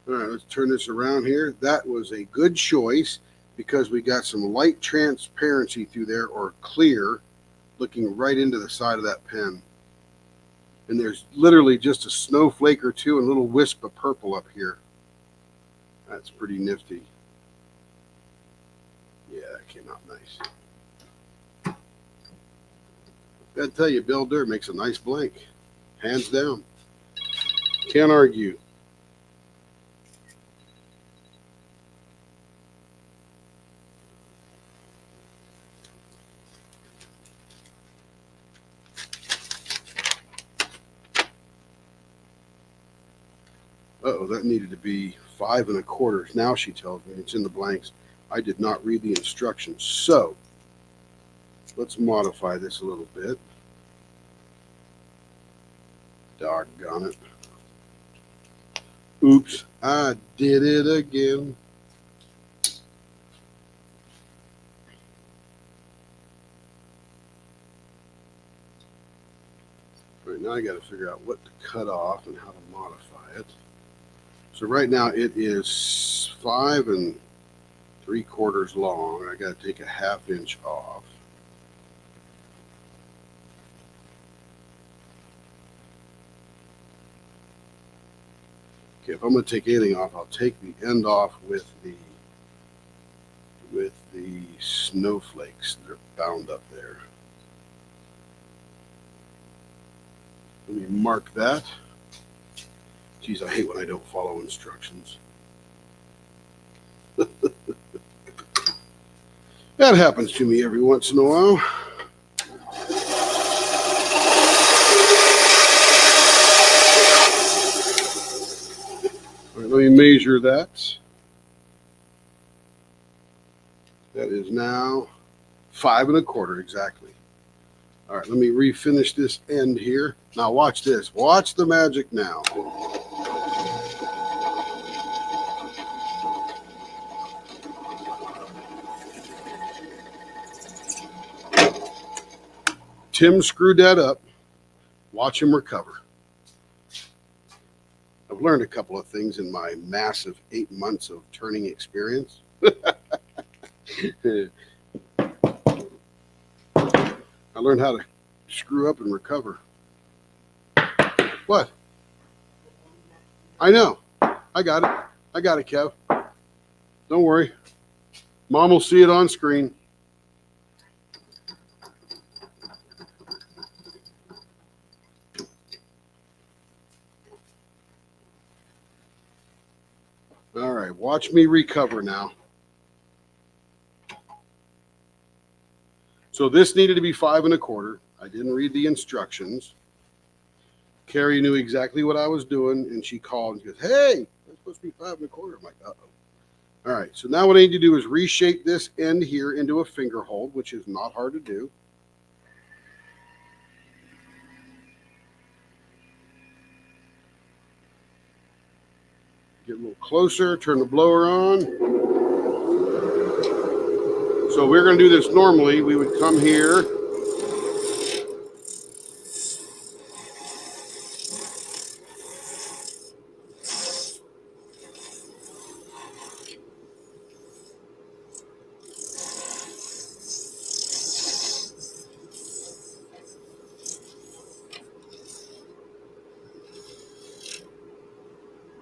All right, let's turn this around here. That was a good choice because we got some light transparency through there, or clear, looking right into the side of that pen. And there's literally just a snowflake or two and a little wisp of purple up here. That's pretty nifty. Yeah, that came out nice. Gotta tell you, Bill Durr makes a nice blank. Hands down. Can't argue. Uh-oh, that needed to be 5 1/4. Now she tells me it's in the blanks. I did not read the instructions. So let's modify this a little bit. Doggone it. Oops, I did it again. All right, now I got to figure out what to cut off and how to modify it. So right now it is 5 3/4 long. I got to take a 1/2 inch off. Okay, if I'm going to take anything off, I'll take the end off with the snowflakes that are bound up there. Let me mark that. Geez, I hate when I don't follow instructions. That happens to me every once in a while. All right, let me measure that. That is now 5 1/4 exactly. All right, let me refinish this end here. Now watch this. Watch the magic now. Tim screwed that up. Watch him recover. I've learned a couple of things in my massive 8 months of turning experience. I learned how to screw up and recover. What? I know. I got it. I got it, Kev. Don't worry. Mom will see it on screen. All right, watch me recover now. So this needed to be 5 1/4. I didn't read the instructions. Carrie knew exactly what I was doing, and she called and she goes, "Hey, that's supposed to be 5 1/4." I'm like, "Uh-oh." All right, so now what I need to do is reshape this end here into a finger hold, which is not hard to do. Get a little closer, turn the blower on. So we're going to do this normally. We would come here.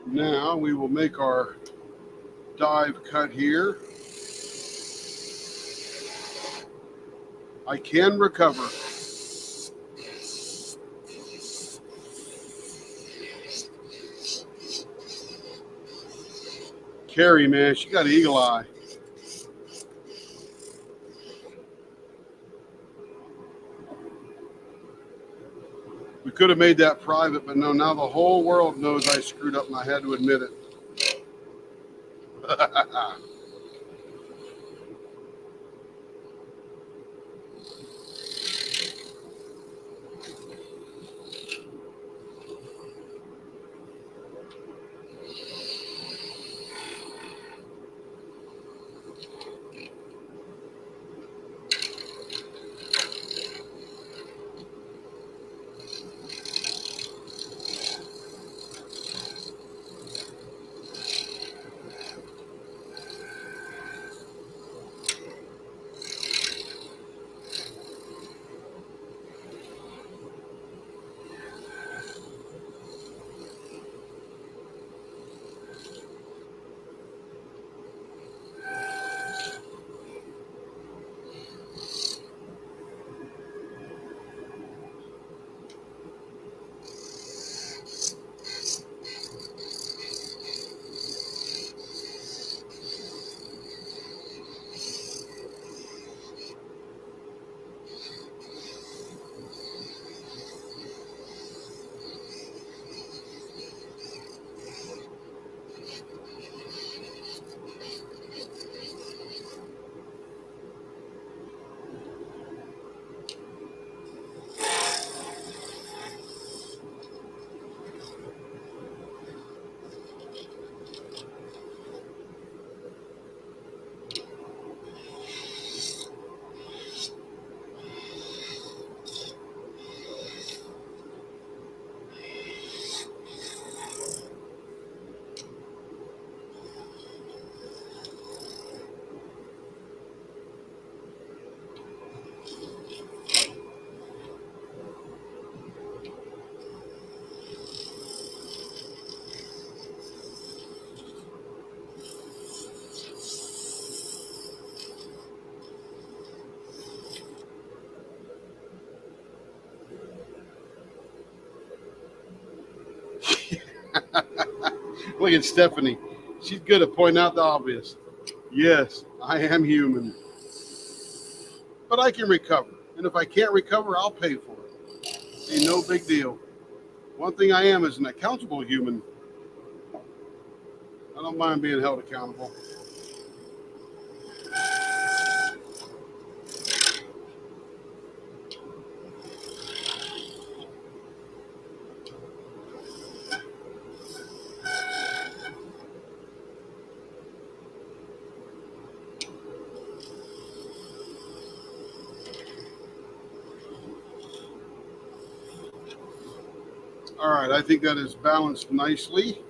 Now we will make our dive cut here. I can recover. Carrie, man, she got an eagle eye. We could have made that private, but no, now the whole world knows I screwed up and I had to admit it. Look at Stephanie. She's good at pointing out the obvious. Yes, I am human. But I can recover. And if I can't recover, I'll pay for it. Ain't no big deal. One thing I am is an accountable human. I don't mind being held accountable. All right, I think that is balanced nicely.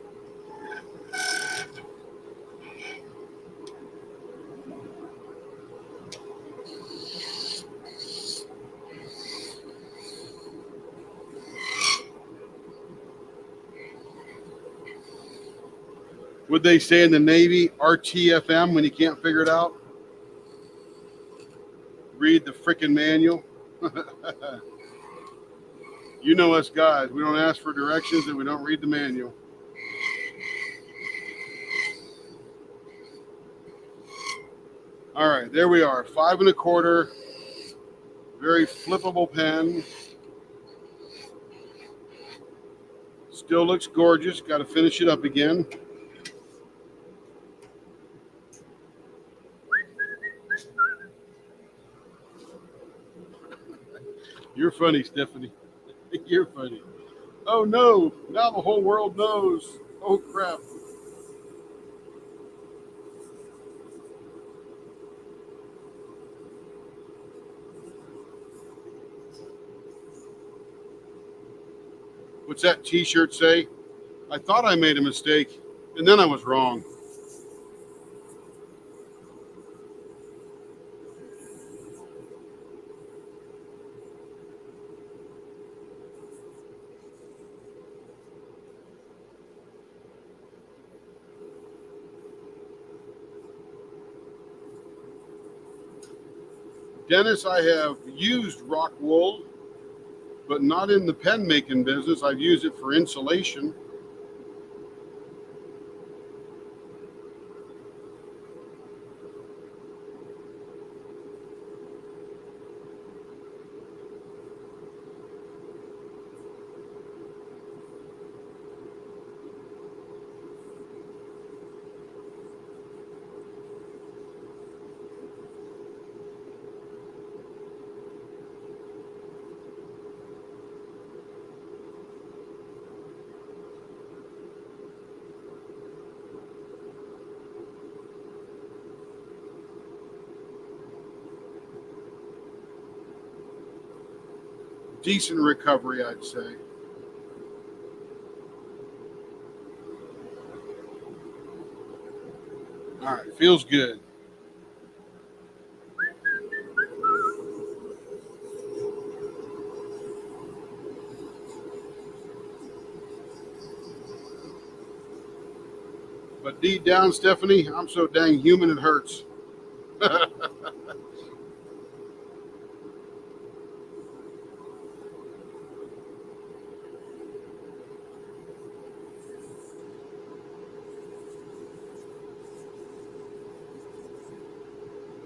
Would they say in the Navy, RTFM, when you can't figure it out? Read the frickin' manual. You know us guys. We don't ask for directions and we don't read the manual. All right, there we are. 5 1/4. Very flippable pen. Still looks gorgeous. Got to finish it up again. You're funny, Stephanie. You're funny. Oh no, now the whole world knows. Oh crap. What's that t-shirt say? I thought I made a mistake, and then I was wrong. Dennis, I have used rock wool, but not in the pen making business. I've used it for insulation. Decent recovery, I'd say. All right, feels good. But deep down, Stephanie, I'm so dang human it hurts.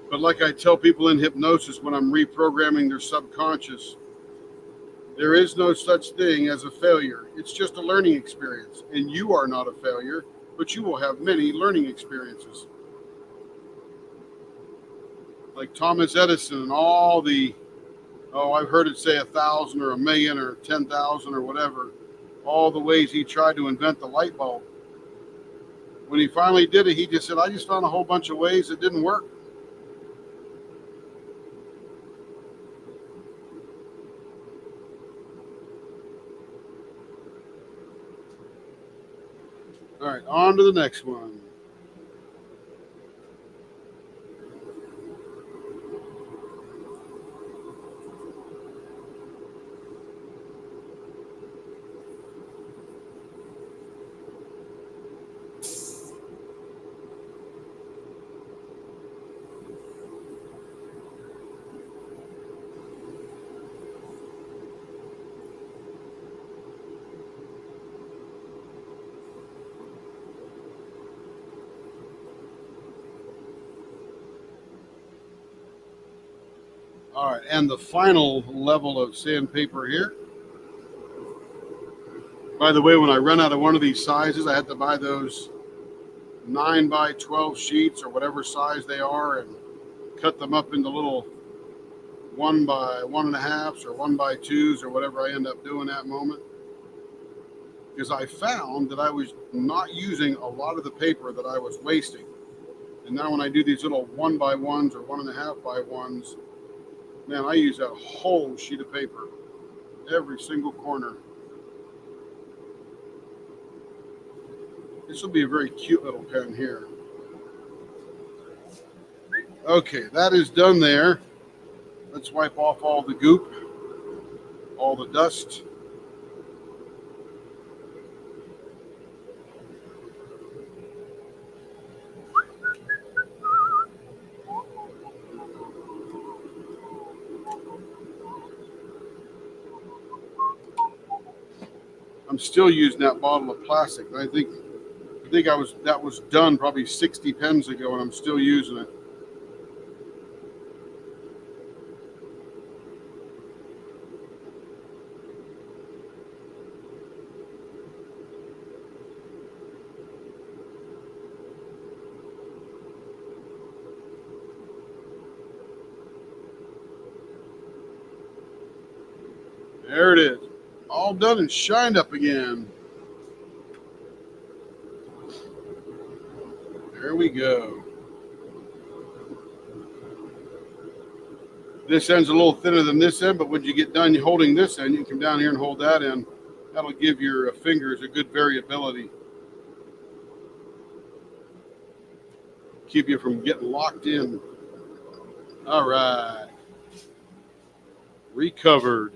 But like I tell people in hypnosis when I'm reprogramming their subconscious, there is no such thing as a failure. It's just a learning experience. And you are not a failure, but you will have many learning experiences. Like Thomas Edison and all the, oh, I've heard it say 1,000 or 1,000,000 or 10,000 or whatever, all the ways he tried to invent the light bulb. When he finally did it, he just said, I just found a whole bunch of ways that didn't work. All right, on to the next one. All right, and the final level of sandpaper here. By the way, when I run out of one of these sizes, I have to buy those 9 by 12 sheets or whatever size they are and cut them up into little 1 by 1.5s or 1 by 2s or whatever I end up doing that moment. Because I found that I was not using a lot of the paper that I was wasting. And now when I do these little 1 by 1s or 1.5 by 1s, man, I use that whole sheet of paper, every single corner. This will be a very cute little pen here. Okay, that is done there. Let's wipe off all the goop, all the dust. I'm still using that bottle of plastic. I think that was done probably 60 pens ago, and I'm still using it. There it is. All done and shined up again. There we go. This end's a little thinner than this end, but when you get done holding this end, you can come down here and hold that end. That'll give your fingers a good variability. Keep you from getting locked in. All right. Recovered.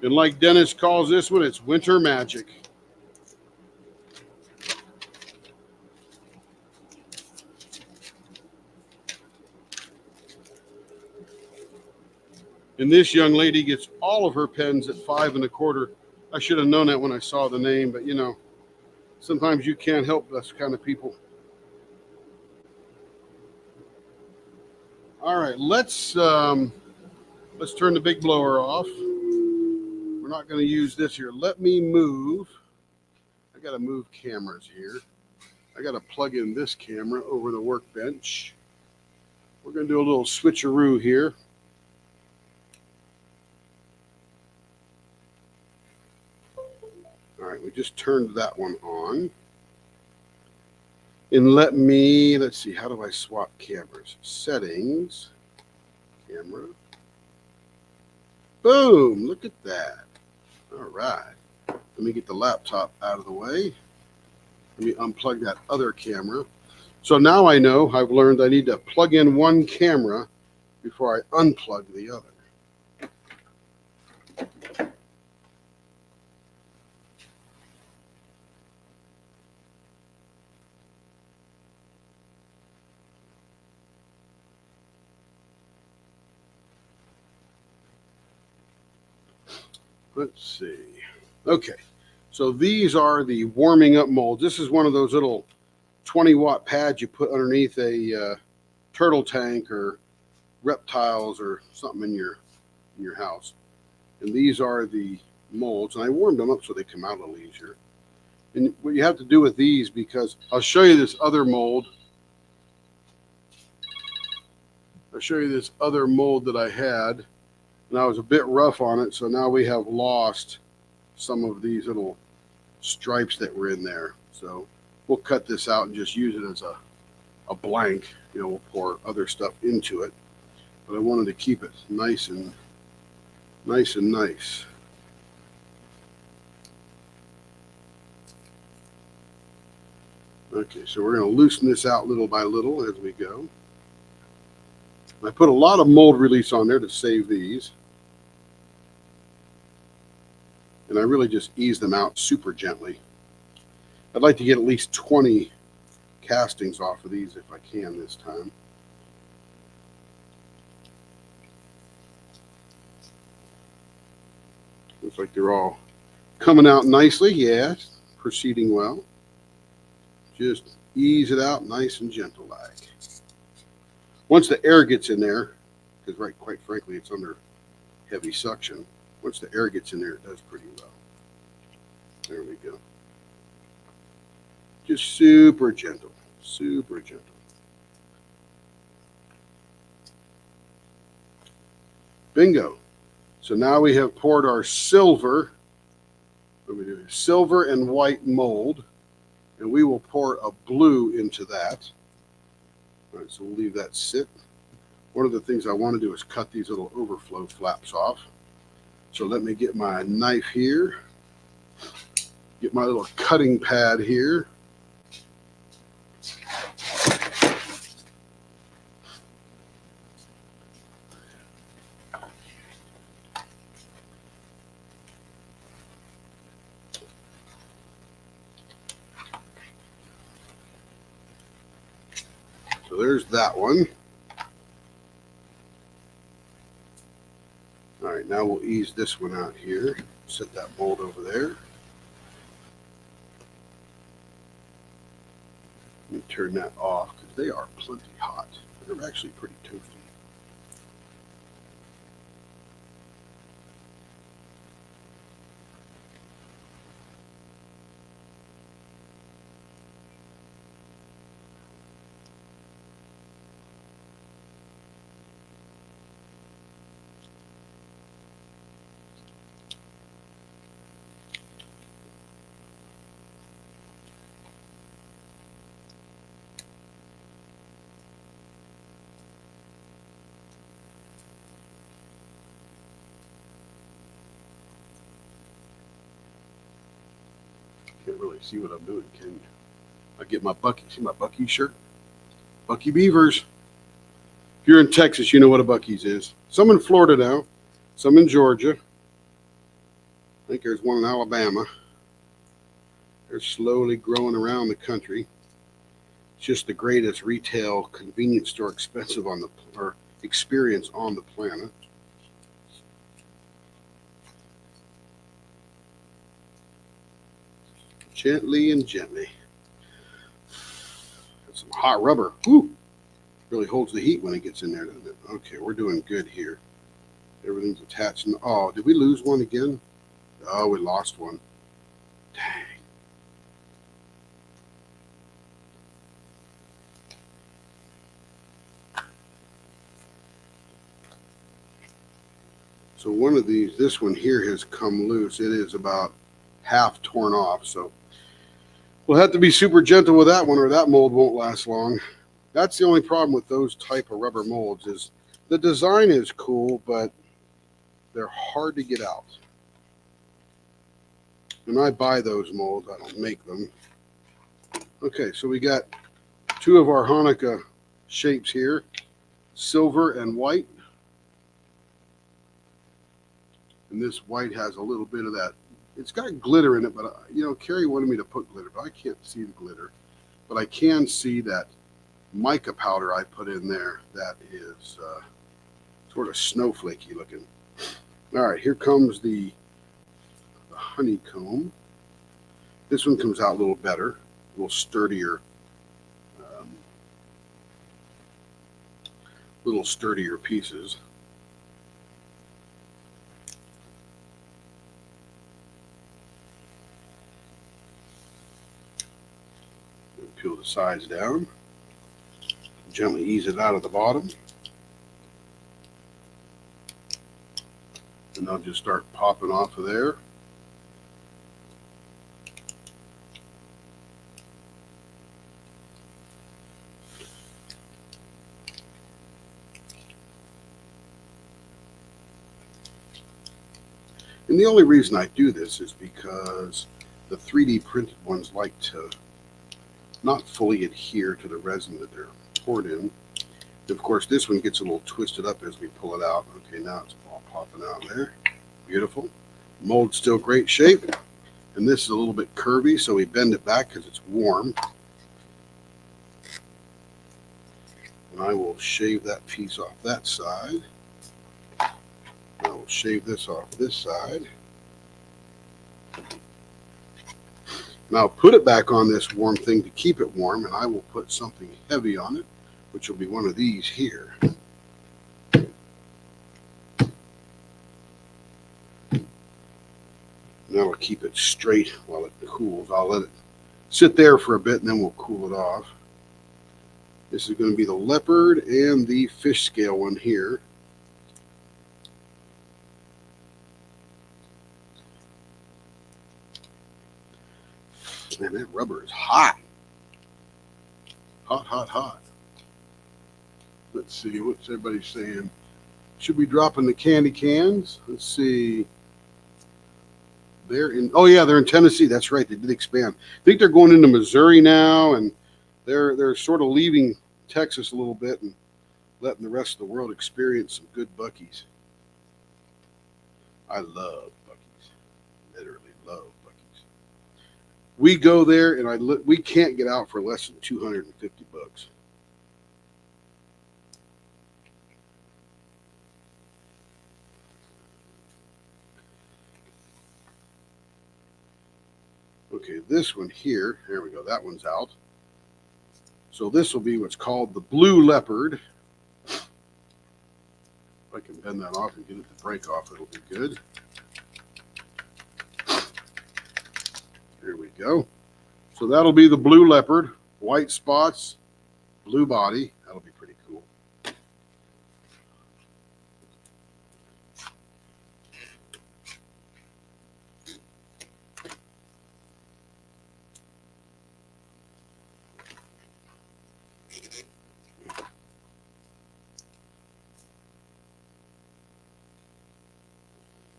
And like Dennis calls this one, it's winter magic. And this young lady gets all of her pens at 5 1/4. I should have known that when I saw the name, but you know, sometimes you can't help those kind of people. All right, let's turn the big blower off. We're not going to use this here. Let me move. I got to move cameras here. I got to plug in this camera over the workbench. We're going to do a little switcheroo here. All right, we just turned that one on. And let's see, how do I swap cameras? Settings, camera. Boom, look at that. All right, let me get the laptop out of the way. Let me unplug that other camera. So now I know, I've learned I need to plug in one camera before I unplug the other. Let's see. Okay, so these are the warming up molds. This is one of those little 20-watt pads you put underneath a turtle tank or reptiles or something in your house. And these are the molds, and I warmed them up so they come out a little easier. And what you have to do with these, because I'll show you this other mold. I'll show you this other mold that I had, and I was a bit rough on it, so now we have lost some of these little stripes that were in there. So we'll cut this out and just use it as a blank. You know, we'll pour other stuff into it, but I wanted to keep it nice and nice. Okay, so we're going to loosen this out little by little as we go. I put a lot of mold release on there to save these. And I really just ease them out super gently. I'd like to get at least 20 castings off of these if I can this time. Looks like they're all coming out nicely. Yeah, proceeding well. Just ease it out nice and gentle like. Once the air gets in there, because quite frankly, it's under heavy suction. Once the air gets in there, it does pretty well. There we go. Just super gentle, super gentle. Bingo. So now we have poured our silver. What do we do? Silver and white mold. And we will pour a blue into that. All right, so we'll leave that sit. One of the things I want to do is cut these little overflow flaps off. So let me get my knife here. Get my little cutting pad here. So there's that one. All right, now we'll ease this one out here. Set that mold over there. Let me turn that off because they are plenty hot. They're actually pretty toasty. Can't really see what I'm doing, can you? I get my Bucky. See my Bucky shirt? Bucky Beavers. If you're in Texas, you know what a Bucky's is. Some in Florida now, some in Georgia. I think there's one in Alabama. They're slowly growing around the country. It's just the greatest retail convenience store experience on the planet. Gently and gently. That's some hot rubber. Woo! Really holds the heat when it gets in there, doesn't it? Okay, we're doing good here. Everything's attached. Oh, did we lose one again? Oh, we lost one. Dang. So one of these, this one here has come loose. It is about half torn off. So we'll have to be super gentle with that one or that mold won't last long. That's the only problem with those type of rubber molds is the design is cool, but they're hard to get out. And I buy those molds, I don't make them. Okay, so we got two of our Hanukkah shapes here, silver and white. And this white has a little bit of that. It's got glitter in it, but you know, Carrie wanted me to put glitter, but I can't see the glitter. But I can see that mica powder I put in there. That is sort of snowflakey looking. All right, here comes the honeycomb. This one comes out a little better, a little sturdier. Little sturdier pieces. Peel the sides down. Gently ease it out of the bottom. And I'll just start popping off of there. And the only reason I do this is because the 3D printed ones like to not fully adhere to the resin that they're poured in. And of course, this one gets a little twisted up as we pull it out. Okay, now it's all popping out there. Beautiful. Mold's still great shape. And this is a little bit curvy, so we bend it back because it's warm. And I will shave that piece off that side. I will shave this off this side. And I'll put it back on this warm thing to keep it warm, and I will put something heavy on it, which will be one of these here. And that'll keep it straight while it cools. I'll let it sit there for a bit, and then we'll cool it off. This is going to be the leopard and the fish scale one here. Man, that rubber is hot. Hot, hot, hot. Let's see, what's everybody saying? Should we drop in the candy cans? Let's see. They're in. Oh yeah, they're in Tennessee. That's right. They did expand. I think they're going into Missouri now, and they're sort of leaving Texas a little bit and letting the rest of the world experience some good Buc-ee's. I love Buc-ee's. Literally love Buc-ee's. We go there, and we can't get out for less than $250. Okay, this one here, there we go, that one's out. So this will be what's called the Blue Leopard. If I can bend that off and get it to break off, it'll be good. There we go. So that'll be the Blue Leopard, white spots, blue body. That'll be pretty cool.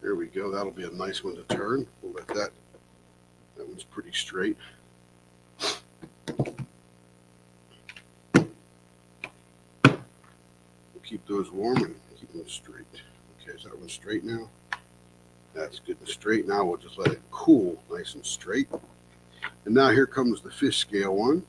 There we go. That'll be a nice one to turn. We'll let that one's pretty straight. We'll keep those warm and keep them straight. Okay, is that one straight now? That's good and straight. Now we'll just let it cool nice and straight. And now here comes the fish scale one.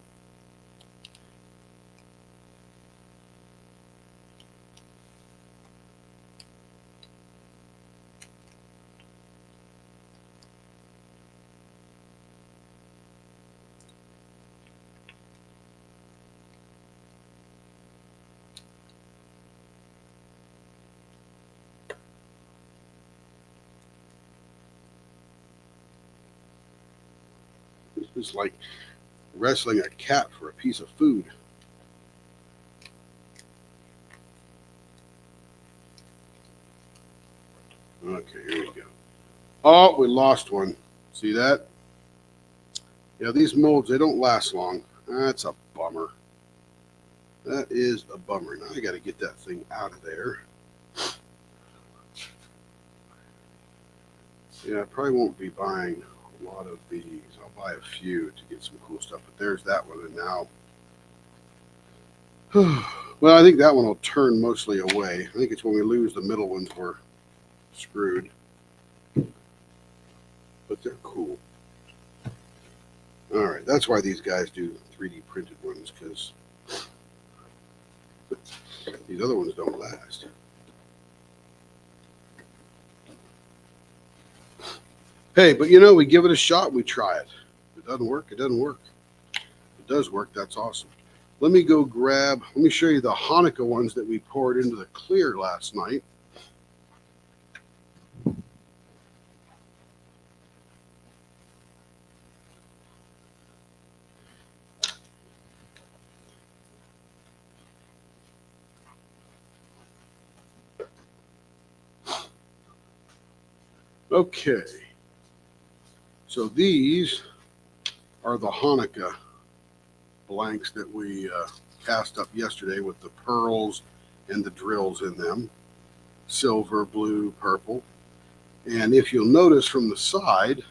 It's like wrestling a cat for a piece of food. Okay, here we go. Oh, we lost one. See that? Yeah, these molds, they don't last long. That's a bummer. That is a bummer. Now I got to get that thing out of there. Yeah, I probably won't be buying a lot of these. I'll buy a few to get some cool stuff. But there's that one. And now, well, I think that one will turn mostly away. I think it's when we lose the middle ones we're screwed. But they're cool. All right, that's why these guys do 3D printed ones, because these other ones don't last. Hey, but you know, we give it a shot, we try it. If it doesn't work, it doesn't work. If it does work, that's awesome. Let me go grab, let me show you the Hanukkah ones that we poured into the clear last night. Okay. So these are the Hanukkah blanks that we cast up yesterday with the pearls and the drills in them. Silver, blue, purple. And if you'll notice from the side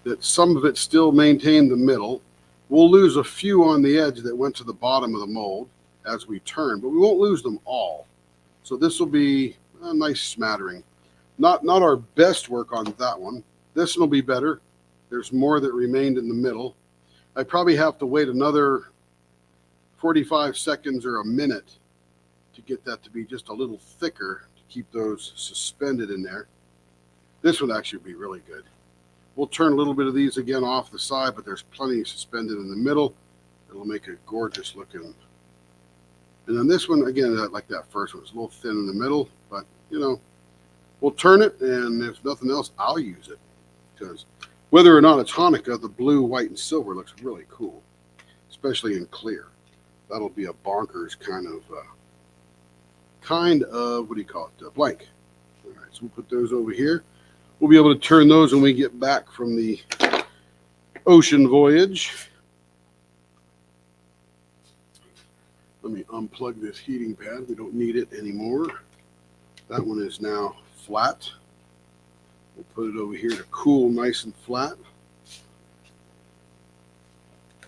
that some of it still maintained the middle, we'll lose a few on the edge that went to the bottom of the mold as we turn, but we won't lose them all. So this will be a nice smattering. Not our best work on that one. This one will be better. There's more that remained in the middle. I probably have to wait another 45 seconds or a minute to get that to be just a little thicker to keep those suspended in there. This would actually be really good. We'll turn a little bit of these again off the side, but there's plenty suspended in the middle. It'll make a gorgeous looking. And then this one, again, like that first one, it's a little thin in the middle, but you know, we'll turn it, and if nothing else, I'll use it. Because whether or not it's Hanukkah, the blue, white, and silver looks really cool, especially in clear. That'll be a bonkers kind of, what do you call it, blank. All right, so we'll put those over here. We'll be able to turn those when we get back from the ocean voyage. Let me unplug this heating pad. We don't need it anymore. That one is now flat. We'll put it over here to cool nice and flat.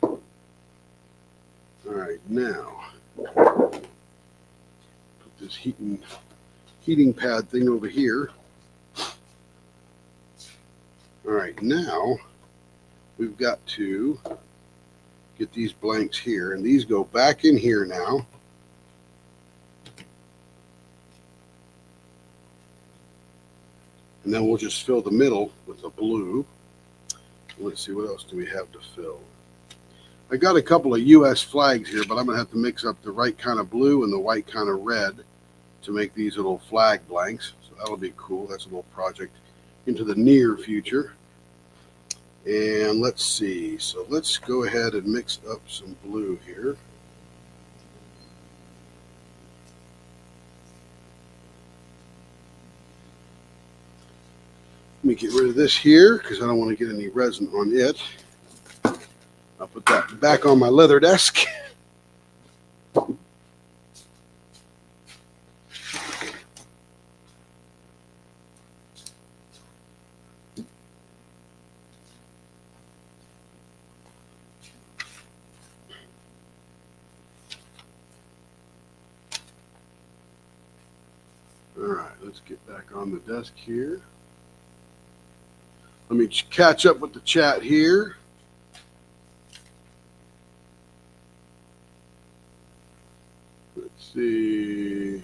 All right, now put this heating pad thing over here. All right, now we've got to get these blanks here, and these go back in here now. And then we'll just fill the middle with the blue. Let's see, what else do we have to fill? I got a couple of U.S. flags here, but I'm going to have to mix up the right kind of blue and the white kind of red to make these little flag blanks. So that'll be cool. That's a little project into the near future. And let's see. So let's go ahead and mix up some blue here. Let me get rid of this here because I don't want to get any resin on it. I'll put that back on my leather desk. All right, let's get back on the desk here. Let me catch up with the chat here. Let's see.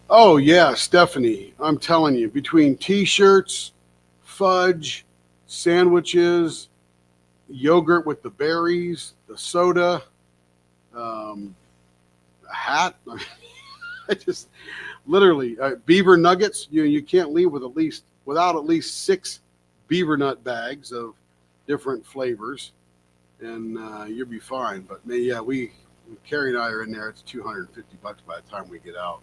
Oh, yeah, Stephanie, I'm telling you, between t-shirts, fudge, sandwiches, yogurt with the berries, the soda, a hat, I just literally beaver nuggets. You can't leave without at least 6 beaver nut bags of different flavors, and you'll be fine. But yeah, Carrie and I are in there. It's $250 by the time we get out.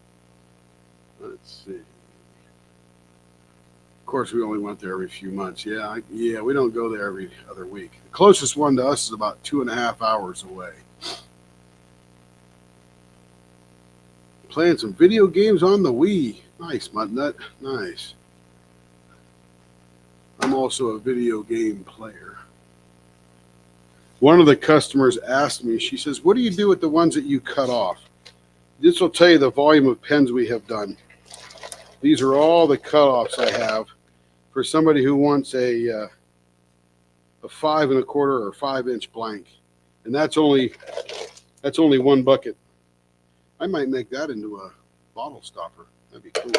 Let's see. Of course, we only went there every few months. Yeah, we don't go there every other week. The closest one to us is about 2.5 hours away. Playing some video games on the Wii. Nice, Mudnut. Nice. I'm also a video game player. One of the customers asked me, she says, what do you do with the ones that you cut off? This will tell you the volume of pens we have done. These are all the cutoffs I have for somebody who wants a 5 1/4 or 5-inch blank. And that's only one bucket. I might make that into a bottle stopper. That'd be cool.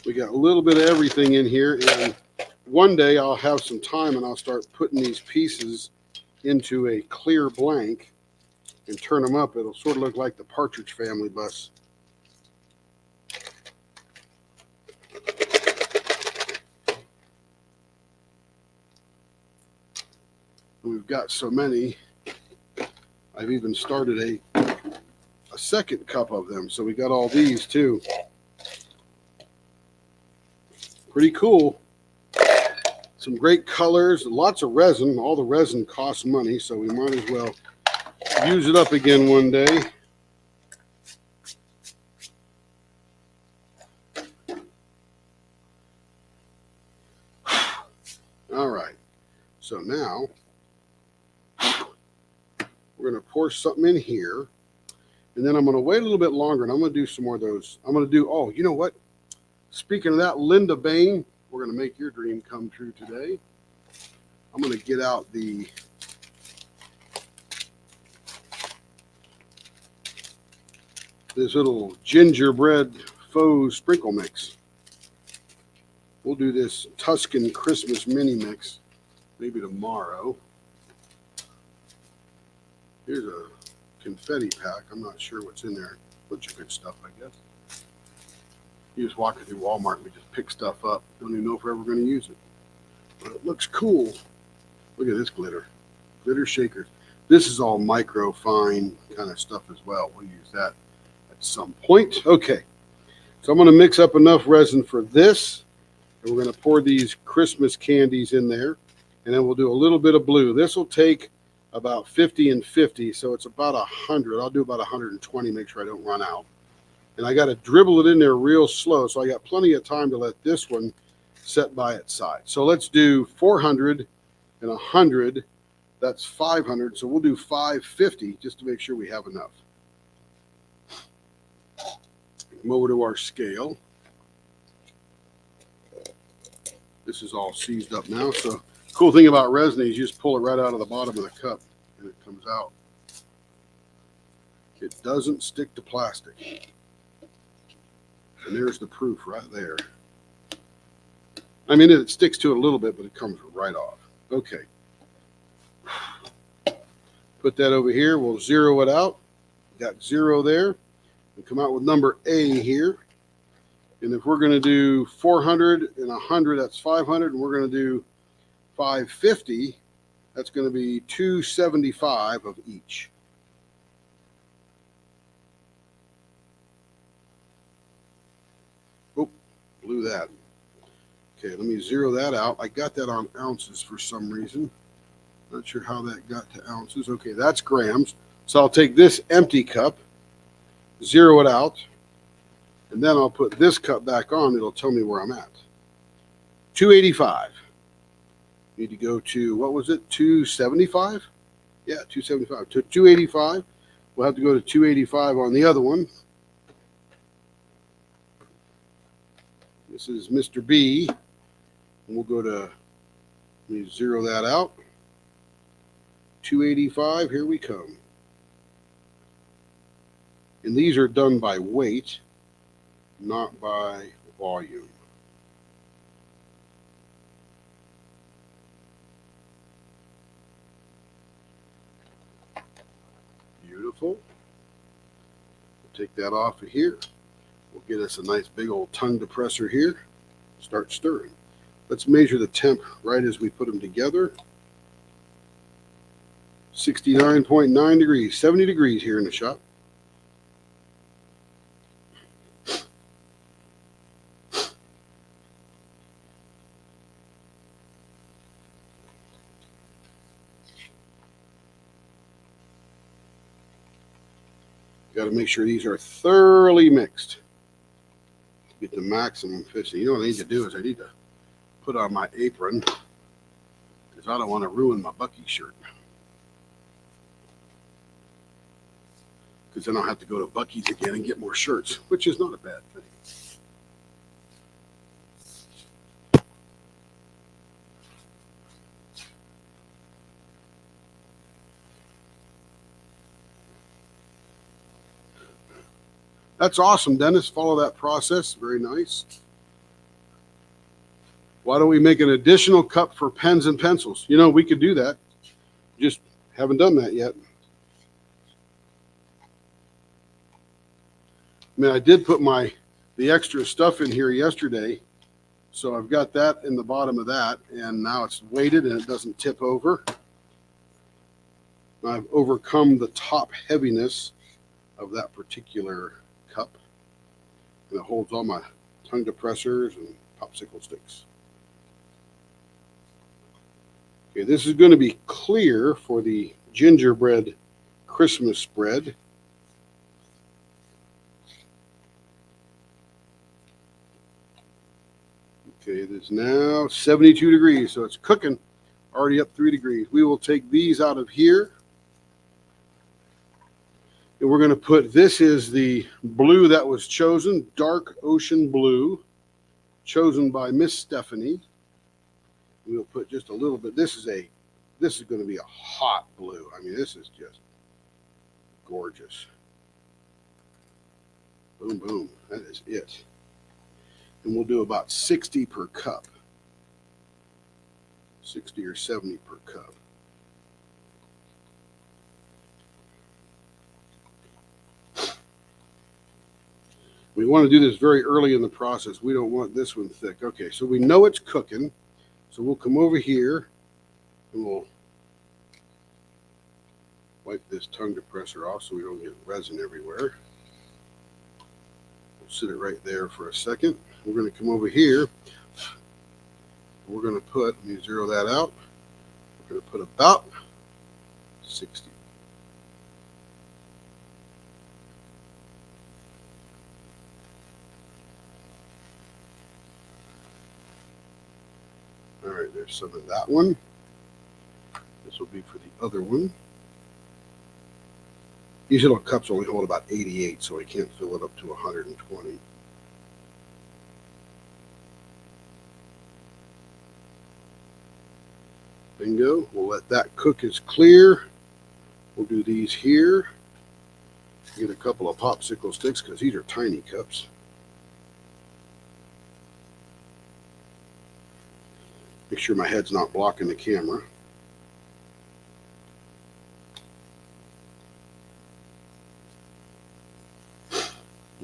We got a little bit of everything in here, and one day I'll have some time and I'll start putting these pieces into a clear blank and turn them up. It'll sort of look like the Partridge Family bus. We've got so many, I've even started a second cup of them. So we got all these too. Pretty cool. Some great colors, lots of resin. All the resin costs money, so we might as well use it up again one day. All right. So now we're going to pour something in here, and then I'm going to wait a little bit longer, and I'm going to do some more of those. I'm going to do, oh, you know what? Speaking of that, Linda Bain, we're going to make your dream come true today. I'm going to get out this little gingerbread faux sprinkle mix. We'll do this Tuscan Christmas mini mix maybe tomorrow. Here's a confetti pack. I'm not sure what's in there. Bunch of good stuff, I guess. You just walk through Walmart and we just pick stuff up. Don't even know if we're ever going to use it. But it looks cool. Look at this glitter. Glitter shakers. This is all micro fine kind of stuff as well. We'll use that at some point. Okay. So I'm going to mix up enough resin for this. And we're going to pour these Christmas candies in there. And then we'll do a little bit of blue. This will take about 50 and 50. So it's about 100. I'll do about 120, make sure I don't run out. And I got to dribble it in there real slow. So I got plenty of time to let this one set by its side. So let's do 400 and 100. That's 500. So we'll do 550 just to make sure we have enough. Come over to our scale. This is all seized up now. So cool thing about resin is you just pull it right out of the bottom of the cup and it comes out. It doesn't stick to plastic. And there's the proof right there. I mean, it sticks to it a little bit, but it comes right off. Okay. Put that over here. We'll zero it out. Got 0 there. And come out with number A here. And if we're going to do 400 and 100, that's 500. And we're going to do 550. That's going to be 275 of each. Oh, blew that. Okay, let me zero that out. I got that on ounces for some reason. Not sure how that got to ounces. Okay, that's grams. So I'll take this empty cup, zero it out, and then I'll put this cup back on. It'll tell me where I'm at. 285. Need to go to, what was it, 275? Yeah, 275. To 285. We'll have to go to 285 on the other one. This is Mr. B. And we'll go to, let me zero that out. 285, here we come. And these are done by weight, not by volume. Beautiful. We'll take that off of here. We'll get us a nice big old tongue depressor here. Start stirring. Let's measure the temp right as we put them together. 69.9 degrees, 70 degrees here in the shop. Got to make sure these are thoroughly mixed. Get the maximum efficiency. You know what I need to do is I need to put on my apron because I don't want to ruin my Bucky shirt. Because then I'll have to go to Bucky's again and get more shirts, which is not a bad thing. That's awesome, Dennis. Follow that process. Very nice. Why don't we make an additional cup for pens and pencils? You know, we could do that. Just haven't done that yet. I mean, I did put the extra stuff in here yesterday. So I've got that in the bottom of that. And now it's weighted and it doesn't tip over. I've overcome the top heaviness of that particular cup. And it holds all my tongue depressors and popsicle sticks. Okay, this is going to be clear for the gingerbread Christmas spread. Okay, it is now 72 degrees, so it's cooking, already up 3 degrees. We will take these out of here. And we're going to put, this is the blue that was chosen, dark ocean blue, chosen by Miss Stephanie. We'll put just a little bit. This is going to be a hot blue. I mean, this is just gorgeous. Boom, boom. That is it. And we'll do about 60 per cup. 60 or 70 per cup. We want to do this very early in the process. We don't want this one thick. Okay, so we know it's cooking. So we'll come over here and we'll wipe this tongue depressor off so we don't get resin everywhere. We'll sit it right there for a second. We're going to come over here. We're going to put, let me zero that out. We're going to put about 60. All right, there's some of that one. This will be for the other one. These little cups only hold about 88, so I can't fill it up to 120. Bingo. We'll let that cook as clear. We'll do these here. Get a couple of popsicle sticks because these are tiny cups. Make sure my head's not blocking the camera.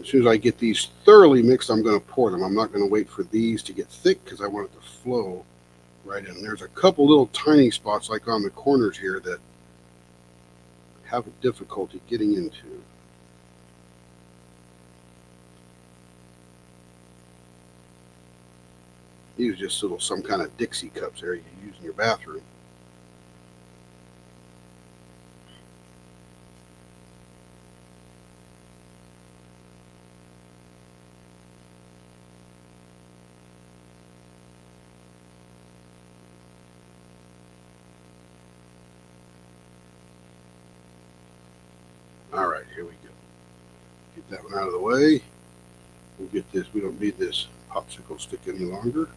As soon as I get these thoroughly mixed, I'm going to pour them. I'm not going to wait for these to get thick because I want it to flow right in. There's a couple little tiny spots like on the corners here that I have difficulty getting into. These are just little some kind of Dixie cups there you use in your bathroom. All right, here we go. Get that one out of the way. We'll get this. We don't need this popsicle stick any longer.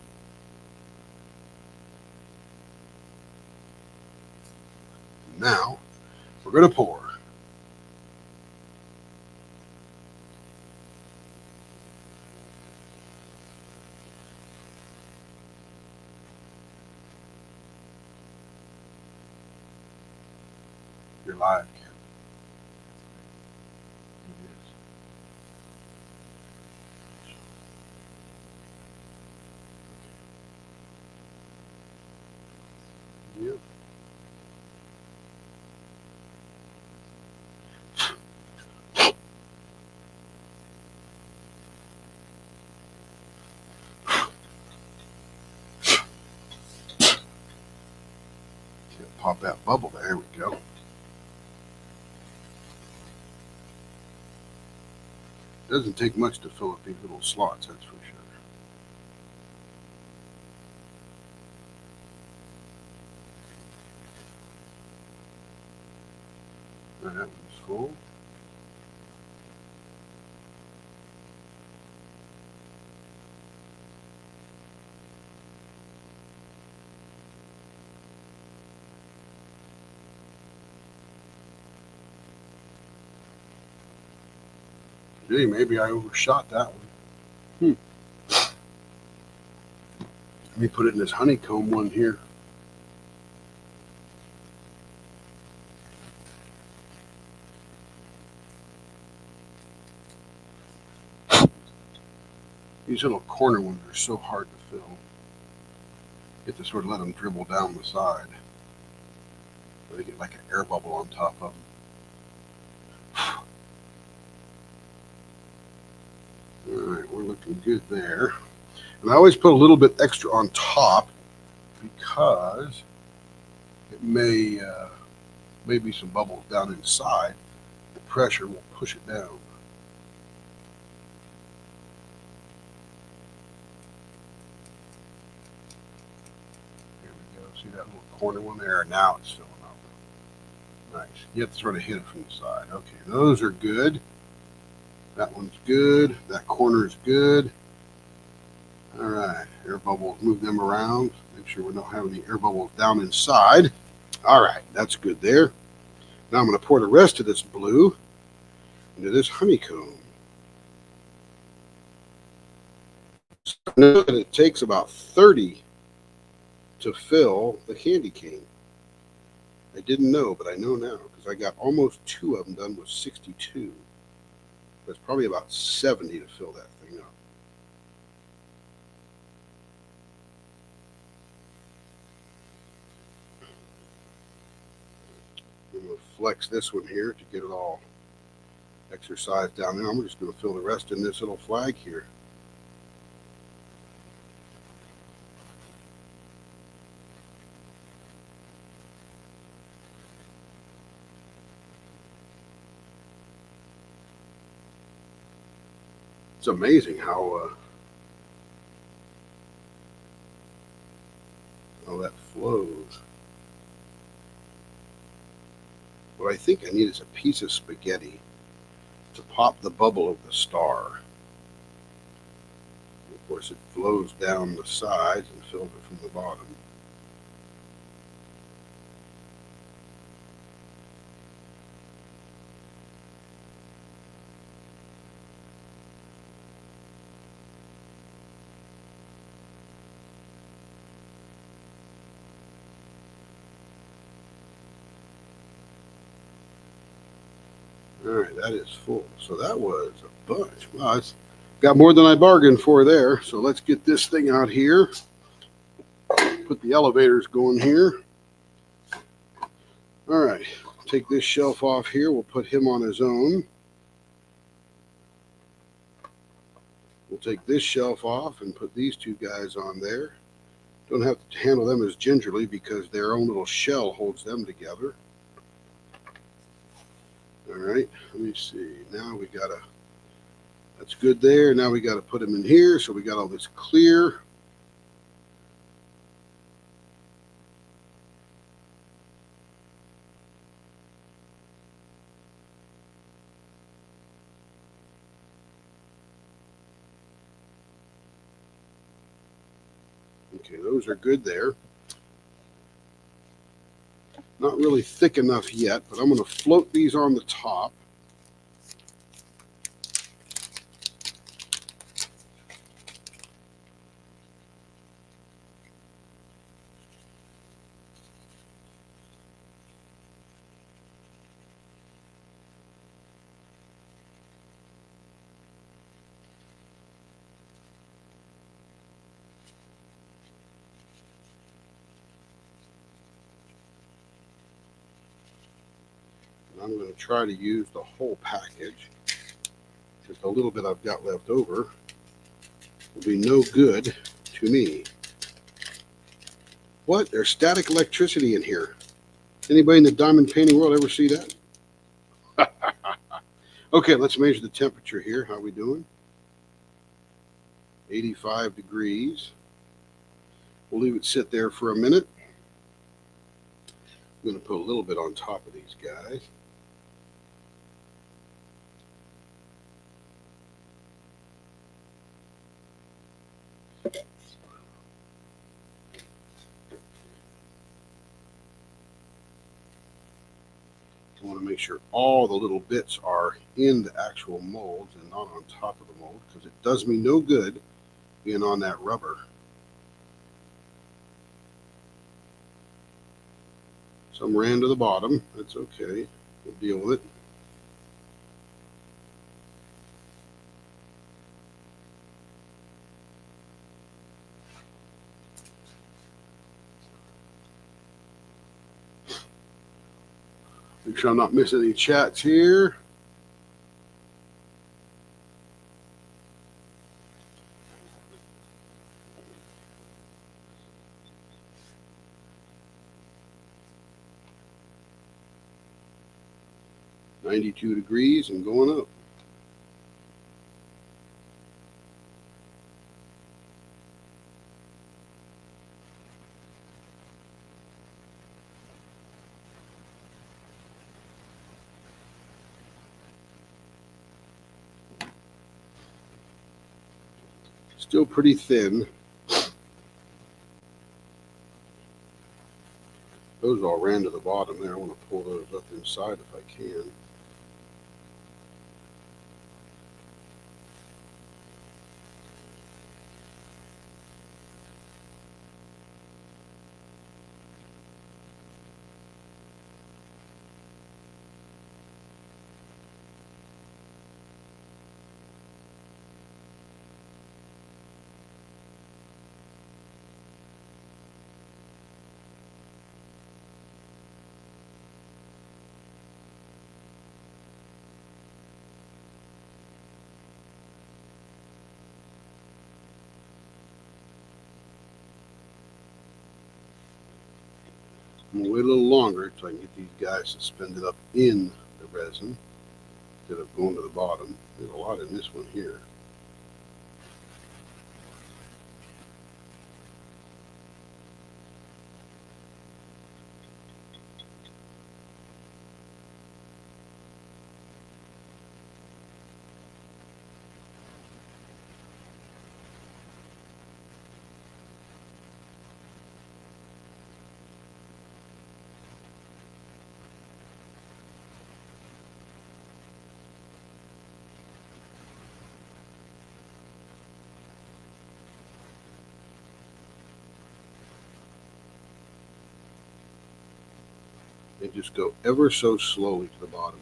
Now, we're going to pour. You're live, Ken. It is. Yep. Pop that bubble. There we go. Doesn't take much to fill up these little slots, that's for sure. That one's full. Gee, maybe I overshot that one. Let me put it in this honeycomb one here. These little corner ones are so hard to fill. You have to sort of let them dribble down the side. So they get like an air bubble on top of them. Alright, we're looking good there. And I always put a little bit extra on top because it may be some bubbles down inside. The pressure will push it down. Here we go. See that little corner one there? Now it's filling up. Nice. You have to sort of hit it from the side. Okay, those are good. That one's good. That corner is good. All right, air bubbles, move them around. Make sure we don't have any air bubbles down inside. All right, that's good there. Now I'm going to pour the rest of this blue into this honeycomb. So I know that it takes about 30 to fill the candy cane. I didn't know, but I know now because I got almost 2 of them done with 62. There's probably about 70 to fill that thing up. I'm going to flex this one here to get it all exercised down there. I'm just going to fill the rest in this little flag here. It's amazing how that flows. What I think I need is a piece of spaghetti to pop the bubble of the star. Of course, it flows down the sides and fills it from the bottom. All right, that is full. So that was a bunch. Wow, it's got more than I bargained for there. So let's get this thing out here. Put the elevators going here. All right, take this shelf off here. We'll put him on his own. We'll take this shelf off and put these two guys on there. Don't have to handle them as gingerly because their own little shell holds them together. All right, let me see. Now we gotta, that's good there. Now we gotta put them in here. So we got all this clear. Okay, those are good there. Not really thick enough yet, but I'm going to float these on the top. I'm going to try to use the whole package. Just a little bit I've got left over will be no good to me. What? There's static electricity in here. Anybody in the diamond painting world ever see that? Okay, let's measure the temperature here. How are we doing? 85 degrees. We'll leave it sit there for a minute. I'm going to put a little bit on top of these guys. I want to make sure all the little bits are in the actual molds and not on top of the mold, because it does me no good being on that rubber. Some ran to the bottom. That's okay. We'll deal with it. Make sure I'm not missing any chats here. .92 degrees and going up. Still pretty thin. Those all ran to the bottom there. I want to pull those up inside if I can. I'm going to wait a little longer so I can get these guys suspended up in the resin instead of going to the bottom. There's a lot in this one here. and just go ever so slowly to the bottom.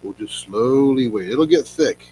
We'll just slowly wait. It'll get thick.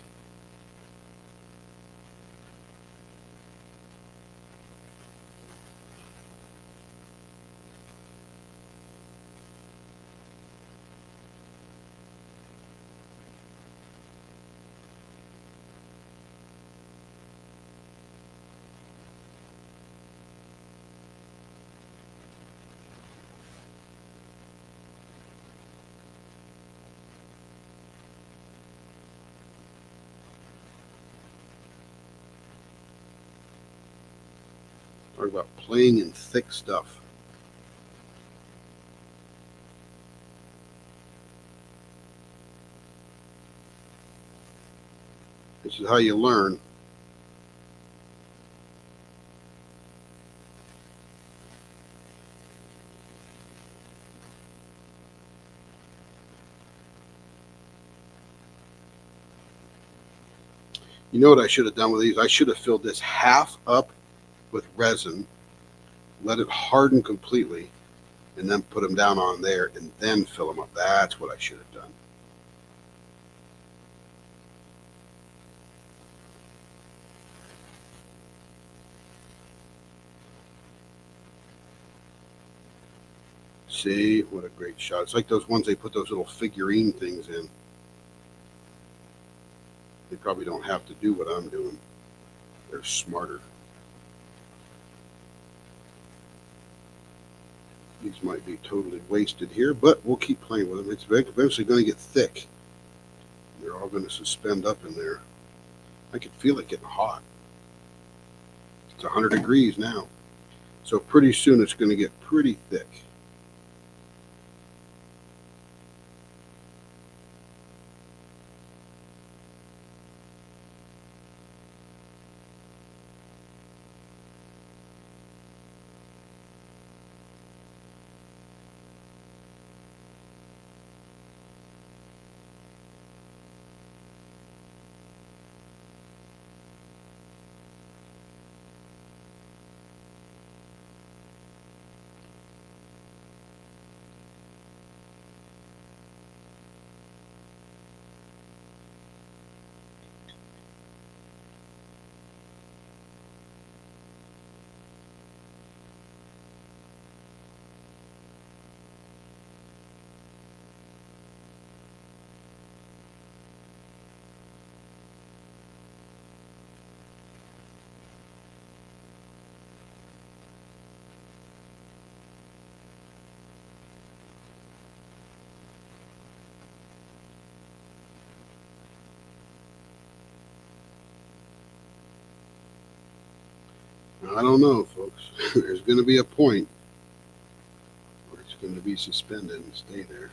Talk about playing in thick stuff. This is how you learn. You know what I should have done with these? I should have filled this half up with resin, let it harden completely, and then put them down on there and then fill them up. That's what I should have done. See, what a great shot. It's like those ones they put those little figurine things in. They probably don't have to do what I'm doing. They're smarter. These might be totally wasted here, but we'll keep playing with them. It's eventually going to get thick. They're all going to suspend up in there. I can feel it getting hot. It's 100 degrees now. So pretty soon it's going to get pretty thick. I don't know, folks. There's going to be a point where it's going to be suspended and stay there.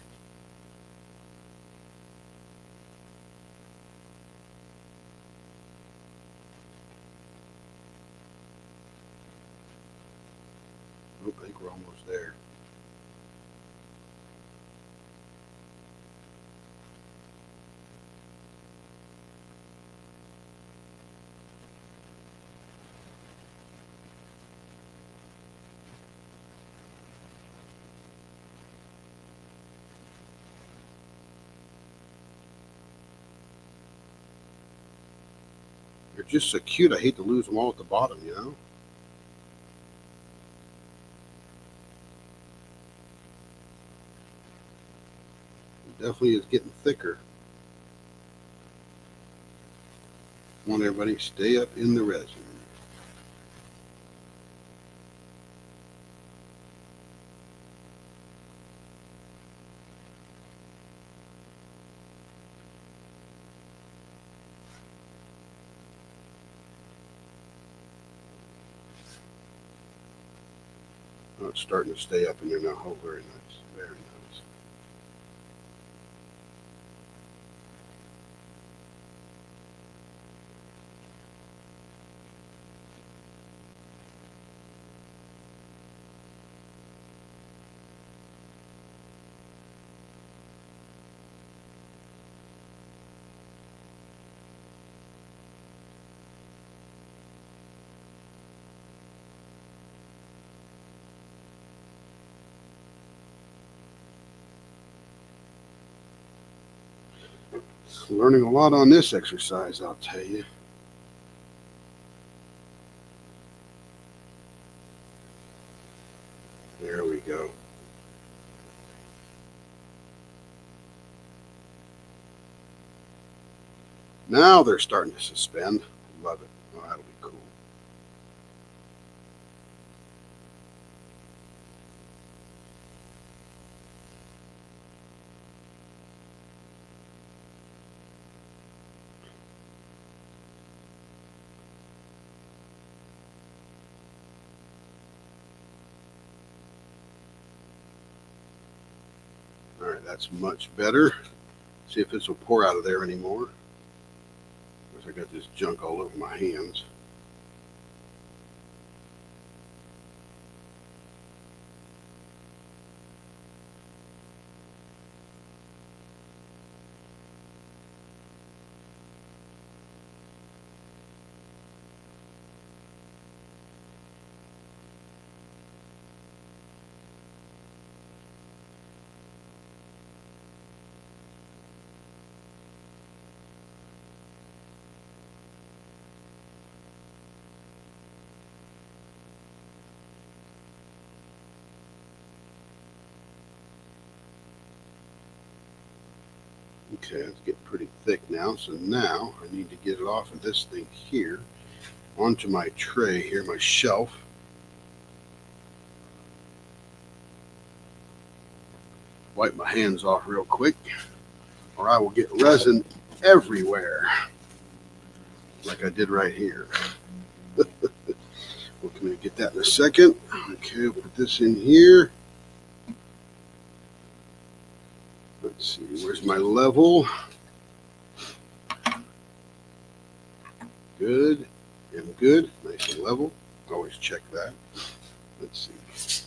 Oh, I think we're almost there. They're just so cute. I hate to lose them all at the bottom, you know? It definitely is getting thicker. Come on, everybody, stay up in the resin. Oh, it's starting to stay up in there now. Oh, very nice. Very nice. Learning a lot on this exercise, I'll tell you. There we go. Now they're starting to suspend. Love it. Oh, that'll be cool. All right, that's much better. See if this will pour out of there anymore. I got this junk all over my hands. Okay, it's getting pretty thick now. So now I need to get it off of this thing here onto my tray here, my shelf. Wipe my hands off real quick, or I will get resin everywhere, like I did right here. We're going to get that in a second. Okay, we'll put this in here. Let's see, where's my level? Good and good, nice and level. Always check that. Let's see.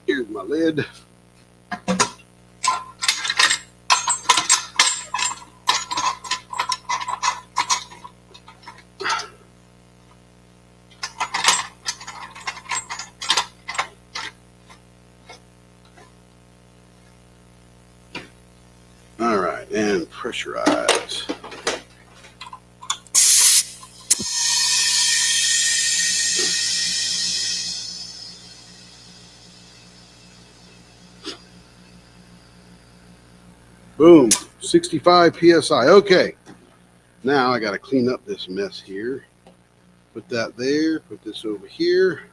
Here's my lid. All right, and pressurize. Boom, 65 PSI. Okay, now I got to clean up this mess here. Put that there, put this over here.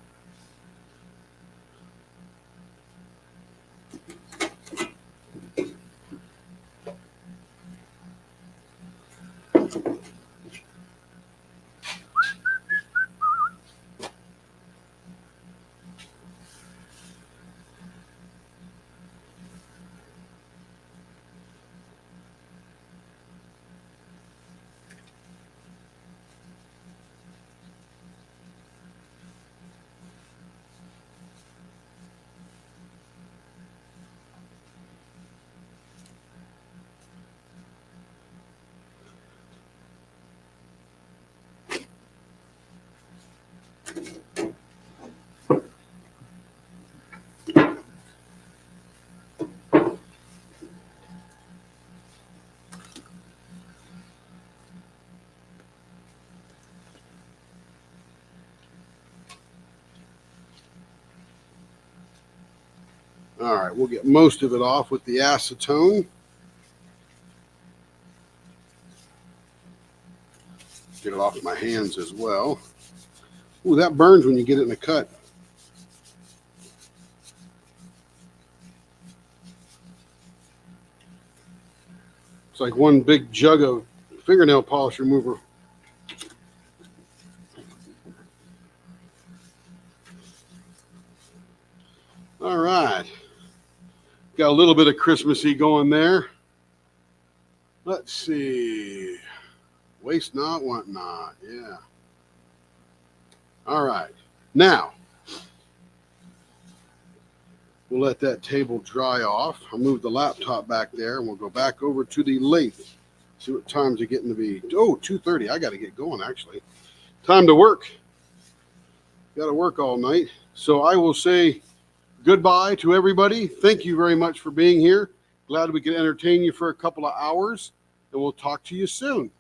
All right, we'll get most of it off with the acetone. Get it off my hands as well. Ooh, that burns when you get it in a cut. It's like one big jug of fingernail polish remover. All right. Got a little bit of Christmassy going there. Let's see. Waste not, want not. Yeah. All right. Now, we'll let that table dry off. I'll move the laptop back there, and we'll go back over to the lathe. See what times are getting to be. Oh, 2:30. I got to get going, actually. Time to work. Got to work all night. So I will say goodbye to everybody. Thank you very much for being here. Glad we could entertain you for a couple of hours. and we'll talk to you soon.